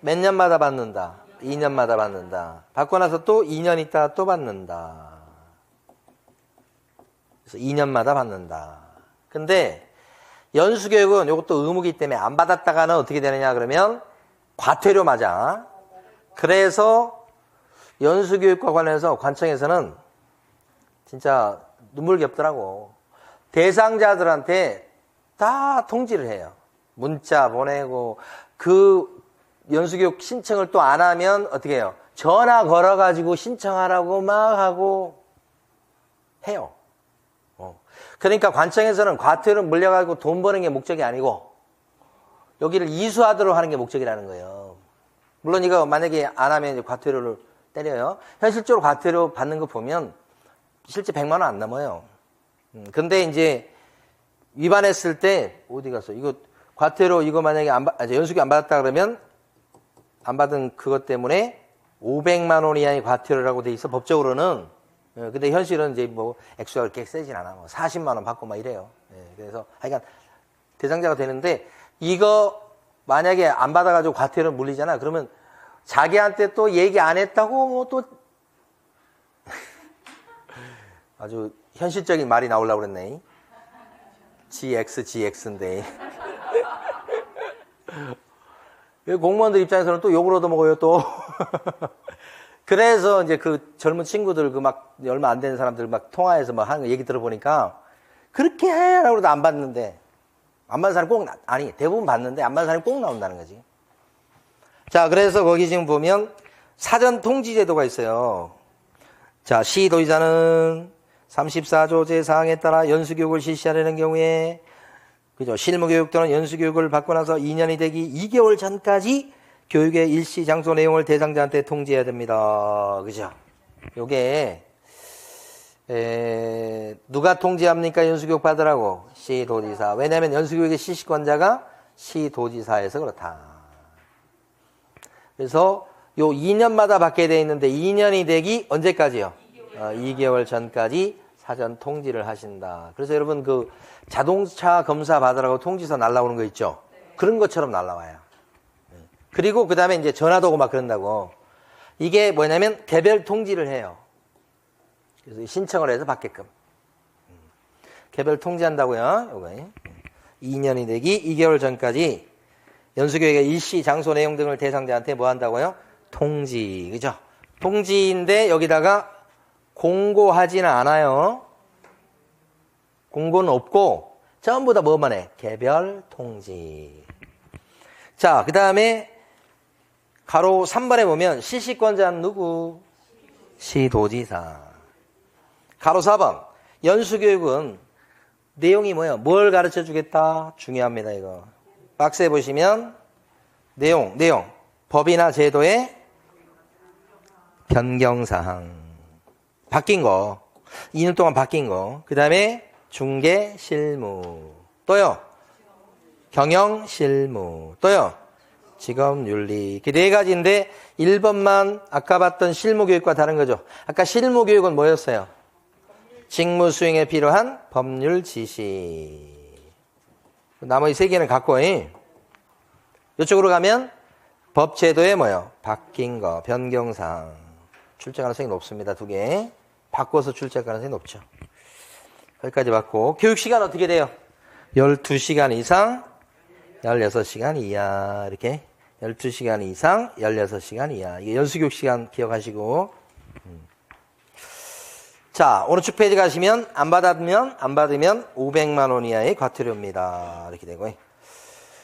몇 년마다 받는다. 2년마다 받는다. 받고 나서 또 2년 있다가 또 받는다. 그래서 2년마다 받는다. 근데 연수교육은 이것도 의무이기 때문에 안 받았다가는 어떻게 되느냐 그러면 과태료 맞아. 그래서 연수교육과 관련해서 관청에서는 진짜 눈물겹더라고. 대상자들한테 다 통지를 해요. 문자 보내고 그 연수교육 신청을 또 안 하면 어떻게 해요? 전화 걸어가지고 신청하라고 막 하고 해요. 그러니까 관청에서는 과태료를 물려가지고 돈 버는 게 목적이 아니고 여기를 이수하도록 하는 게 목적이라는 거예요. 물론 이거 만약에 안 하면 이제 과태료를 때려요. 현실적으로 과태료 받는 거 보면 실제 100만 원 안 넘어요. 근데 이제 위반했을 때 어디 갔어? 이거 과태료 이거 만약에 연수교육 안 받았다 그러면 안 받은 그것 때문에 500만 원 이하의 과태료라고 돼 있어 법적으로는. 근데 현실은 이제 뭐 액수가 그렇게 세진 않아. 40만 원 받고 막 이래요. 그래서 하여간 대상자가 되는데 이거 만약에 안 받아가지고 과태료 물리잖아. 그러면 자기한테 또 얘기 안 했다고 또 아주 현실적인 말이 나오려고 그랬네. GX인데. 공무원들 입장에서는 또 욕을 얻어먹어요, 또. 그래서 이제 그 젊은 친구들, 그 막 얼마 안 되는 사람들 막 통화해서 막 하는 거 얘기 들어보니까 그렇게 해라고 해도 안 받는데, 안 받는 사람이 아니, 대부분 받는데 안 받는 사람이 꼭 나온다는 거지. 자, 그래서 거기 지금 보면 사전 통지 제도가 있어요. 자, 시도지사는 34조 제4항에 따라 연수교육을 실시하려는 경우에, 그죠? 실무교육 또는 연수교육을 받고 나서 2년이 되기 2개월 전까지 교육의 일시 장소 내용을 대상자한테 통지해야 됩니다. 그죠? 요게, 누가 통지합니까? 연수교육 받으라고? 시도지사. 왜냐면 연수교육의 실시권자가 시도지사에서 그렇다. 그래서 요 2년마다 받게 돼 있는데 2년이 되기 언제까지요? 2개월 전까지 사전 통지를 하신다. 그래서 여러분 그 자동차 검사 받으라고 통지서 날라오는 거 있죠? 그런 것처럼 날라와요. 그리고 그 다음에 이제 전화도 오고 막 그런다고. 이게 뭐냐면 개별 통지를 해요. 그래서 신청을 해서 받게끔. 개별 통지한다고요. 요거 2년이 되기 2개월 전까지 연수교육의 일시 장소 내용 등을 대상자한테 뭐 한다고요? 통지. 그죠? 통지인데 여기다가 공고하지는 않아요. 공고는 없고 전부 다 뭐만 해? 개별 통지. 자, 그 다음에 가로 3번에 보면 실시권자는 누구? 시도지사. 가로 4번 연수교육은 내용이 뭐예요? 뭘 가르쳐 주겠다? 중요합니다. 이거 박스에 보시면 내용 법이나 제도의 변경사항 바뀐 거 2년 동안 바뀐 거. 그 다음에 중개 실무 또요 경영 실무 또요 직업윤리. 이렇게 네 가지인데 1번만 아까 봤던 실무교육과 다른 거죠. 아까 실무교육은 뭐였어요? 직무 수행에 필요한 법률 지시. 나머지 세 개는 갖고 이쪽으로 가면 법제도에 뭐요? 바뀐 거, 변경사항. 출제 가능성이 높습니다. 2개. 바꿔서 출제 가능성이 높죠. 여기까지 받고. 교육시간 어떻게 돼요? 12시간 이상, 16시간 이하. 이렇게. 12시간 이상, 16시간 이하. 이게 연수교육 시간 기억하시고. 자, 오른쪽 페이지 가시면 안 받으면 500만 원 이하의 과태료입니다. 이렇게 되고.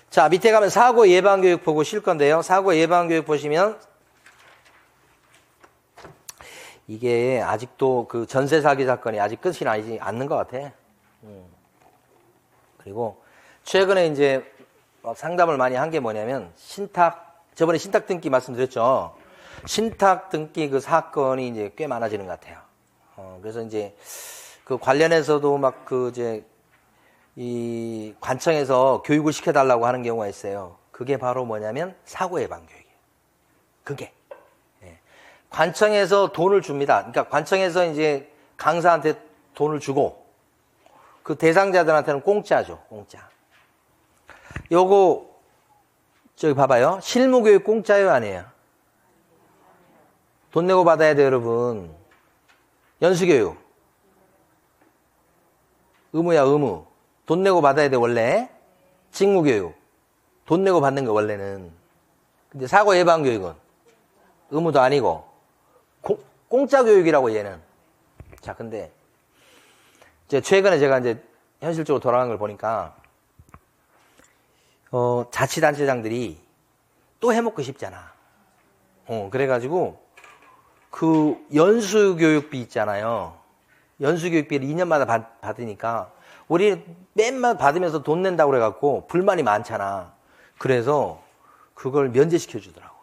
자, 밑에 가면 사고 예방교육 보고 실 건데요. 사고 예방교육 보시면 이게 아직도 그 전세 사기 사건이 아직 끝이 나지 않는 것 같아. 그리고 최근에 이제 상담을 많이 한 게 뭐냐면 저번에 신탁 등기 말씀드렸죠. 신탁 등기 그 사건이 이제 꽤 많아지는 것 같아요. 그래서 이제 그 관련해서도 막 그 이제 이 관청에서 교육을 시켜달라고 하는 경우가 있어요. 그게 바로 뭐냐면 사고 예방 교육이에요. 그게. 관청에서 돈을 줍니다. 그러니까 관청에서 이제 강사한테 돈을 주고 그 대상자들한테는 공짜죠, 공짜. 요거, 저기 봐봐요. 실무교육 공짜예요, 아니에요? 돈 내고 받아야 돼요, 여러분. 연수교육. 의무야, 의무. 돈 내고 받아야 돼, 원래. 직무교육. 돈 내고 받는 거, 원래는. 근데 사고 예방교육은 의무도 아니고, 공짜 교육이라고, 얘는. 자, 근데, 최근에 제가 이제 현실적으로 돌아간 걸 보니까, 자치단체장들이 또 해먹고 싶잖아. 그래가지고, 그 연수교육비 있잖아요. 연수교육비를 2년마다 받으니까, 우리 맨날 받으면서 돈 낸다고 그래갖고, 불만이 많잖아. 그래서, 그걸 면제시켜 주더라고.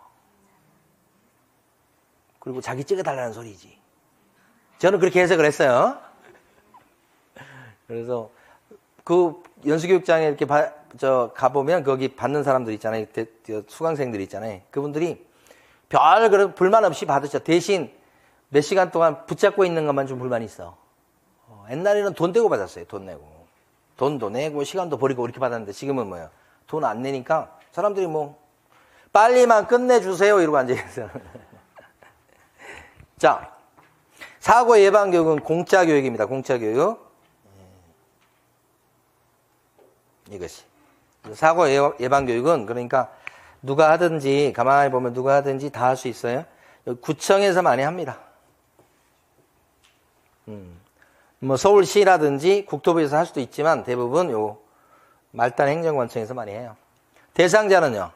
그리고 자기 찍어달라는 소리지. 저는 그렇게 해석을 했어요. 그래서, 그 연수교육장에 이렇게 가보면 거기 받는 사람들 있잖아요. 수강생들 있잖아요. 그분들이 별 그런 불만 없이 받으셔. 대신 몇 시간 동안 붙잡고 있는 것만 좀 불만이 있어. 옛날에는 돈 대고 받았어요. 돈 내고. 돈도 내고 시간도 버리고 이렇게 받았는데 지금은 뭐예요? 돈 안 내니까 사람들이 뭐 빨리만 끝내주세요 이러고 앉아있어요. 자, 사고 예방 교육은 공짜 교육입니다. 공짜 교육. 이것이. 사고 예방 교육은 그러니까 누가 하든지 가만히 보면 누가 하든지 다 할 수 있어요. 구청에서 많이 합니다. 뭐 서울시라든지 국토부에서 할 수도 있지만 대부분 요 말단 행정관청에서 많이 해요. 대상자는요.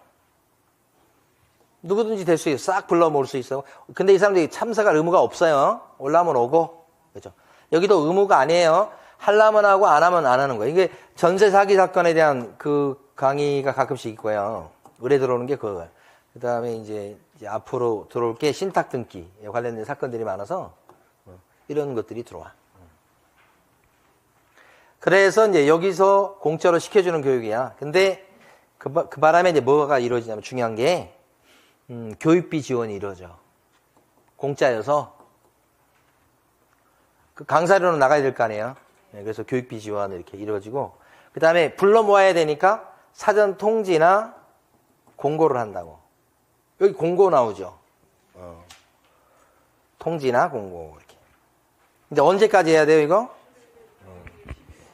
누구든지 될 수 있어요. 싹 불러 모을 수 있어요. 근데 이 사람들이 참석할 의무가 없어요. 올라오면 오고. 그죠? 여기도 의무가 아니에요. 하려면 하고 안 하면 안 하는 거예요. 이게 전세 사기 사건에 대한 그 강의가 가끔씩 있고요. 의뢰 들어오는 게 그거예요. 그 다음에 이제 앞으로 들어올 게 신탁 등기에 관련된 사건들이 많아서 이런 것들이 들어와. 그래서 이제 여기서 공짜로 시켜주는 교육이야. 근데 그 바람에 이제 뭐가 이루어지냐면 중요한 게 교육비 지원이 이루어져. 공짜여서 그 강사료는 나가야 될 거 아니에요. 그래서 교육비 지원이 이렇게 이루어지고 그 다음에 불러 모아야 되니까 사전 통지나 공고를 한다고. 여기 공고 나오죠. 통지나 공고 이렇게. 근데 언제까지 해야 돼요 이거?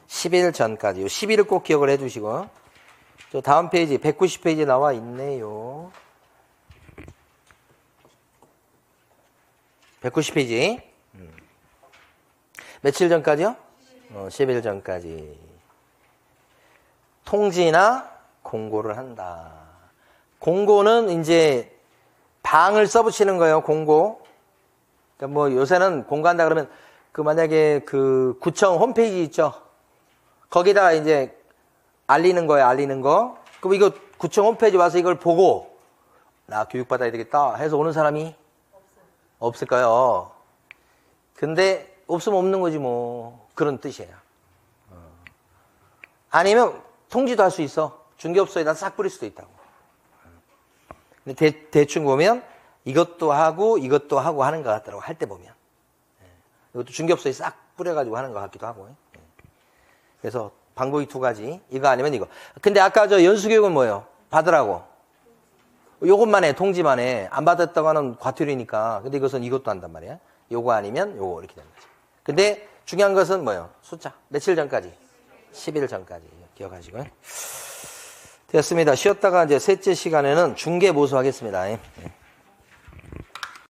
10일 전까지. 10일을 꼭 기억을 해두시고. 저 다음 페이지 190페이지에 나와 있네요. 190페이지. 며칠 전까지요? 10일 전까지. 통지나 공고를 한다. 공고는 이제 방을 써붙이는 거예요, 공고. 그러니까 뭐 요새는 공고한다 그러면 그 만약에 그 구청 홈페이지 있죠? 거기다가 이제 알리는 거예요, 알리는 거. 그럼 이거 구청 홈페이지 와서 이걸 보고 나 교육받아야 되겠다 해서 오는 사람이 없을까요? 근데 없으면 없는 거지 뭐. 그런 뜻이에요. 아니면 통지도 할 수 있어. 중개업소에다 싹 뿌릴 수도 있다고. 근데 대충 보면 이것도 하고 하는 것 같더라고. 할 때 보면. 이것도 중개업소에 싹 뿌려가지고 하는 것 같기도 하고. 그래서 방법이 두 가지. 이거 아니면 이거. 근데 아까 저 연수교육은 뭐예요? 받으라고. 요것만 해. 통지만 해. 안 받았다가는 과태료니까. 근데 이것은 이것도 한단 말이야. 요거 아니면 요거 이렇게 되는 거지. 근데 중요한 것은 뭐예요? 숫자. 며칠 전까지? 10일 전까지. 기억하시고요. 됐습니다. 쉬었다가 이제 셋째 시간에는 중개보수 하겠습니다.